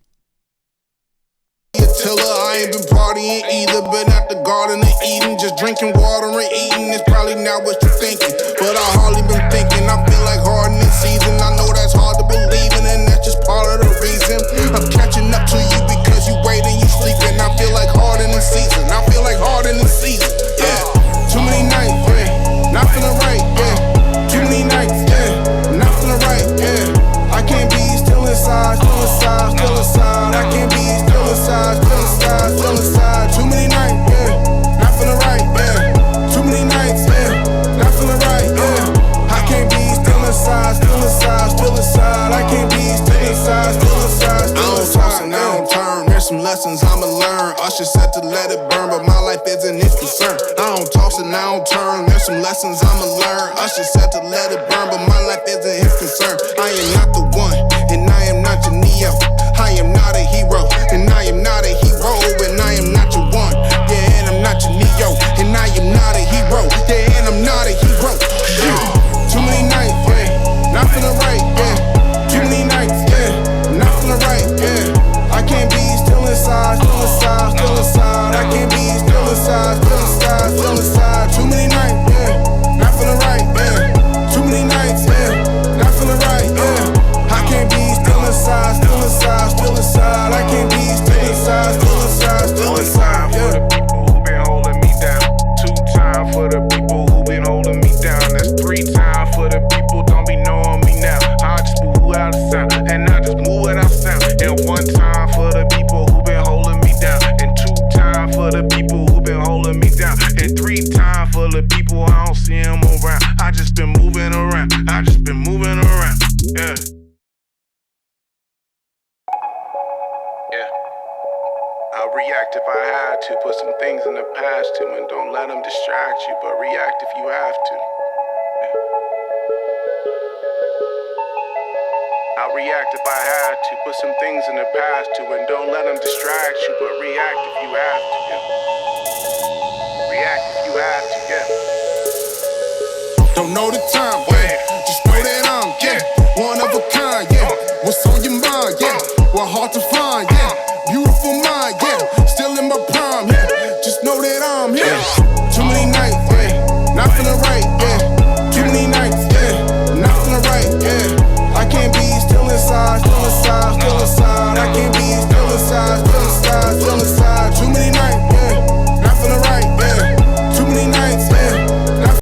Tell her I ain't been partying either, been at the Garden of Eden, just drinking water and eating. It's probably not what you're thinking, but I hardly been thinking. I feel like hardening season. I know that's hard to believe in, and that's just part of the reason. I'm catching up to you because you waiting, you sleeping. I feel like hardening season. I feel like hardening season. Yeah, too many nights, yeah, not feeling right. Yeah, too many nights, yeah, not feeling right. Yeah, I can't be still inside, still inside, still inside. I can't be still inside, still inside, still inside. Too many nights, yeah, not feeling right, yeah. Too many nights, yeah, not feeling right, yeah. I can't be still inside, still inside, still inside. I can't be still inside, still inside, still inside. I don't turn, there's some lessons I'ma learn. Usher said to let it burn, but my life isn't his concern. I don't toss and I don't turn, there's some lessons I'ma learn. Usher said to let it burn, but my life isn't his concern. I am not the one, and I am not your Neo. I am not a hero, and I am not a hero, and I am not your one. Yeah, and I'm not your Neo, and I am not a hero. Yeah, and I'm not a hero. Yeah. Too many nights, yeah, not feeling right, yeah. Too many nights, yeah, not feeling right, yeah. I can't be still inside, still inside, still inside. I can't be still inside, still inside, still inside. Too many nights, yeah, not feeling right, yeah. Too many nights, yeah, not feeling right, yeah. I can't be still inside, still inside, still inside. I can't be still inside, still inside, still inside. Yeah. For the people who been holding me down. 2 times for the people who been holding me down. That's 3 times for the people don't be knowing me now. I just move without a sound, and I just move without sound. And 1 time for the people who been holding me down. And 2 times for the people who been holding me down. And 3 times for the people I don't see them around. I just been moving around. I just been moving around. Yeah. Yeah. I'll react if I had to. Put some things in the past too, and don't let them distract you, but react if you have to. Yeah. I'll react if I had to. Put some things in the past too, and don't let them distract you, but react if you have to. Yeah. React if you have to. Yeah. Don't know the time, yeah. Just know that I'm, yeah, one of a kind, yeah. What's on your mind, yeah. Well, hard to find, yeah. Beautiful.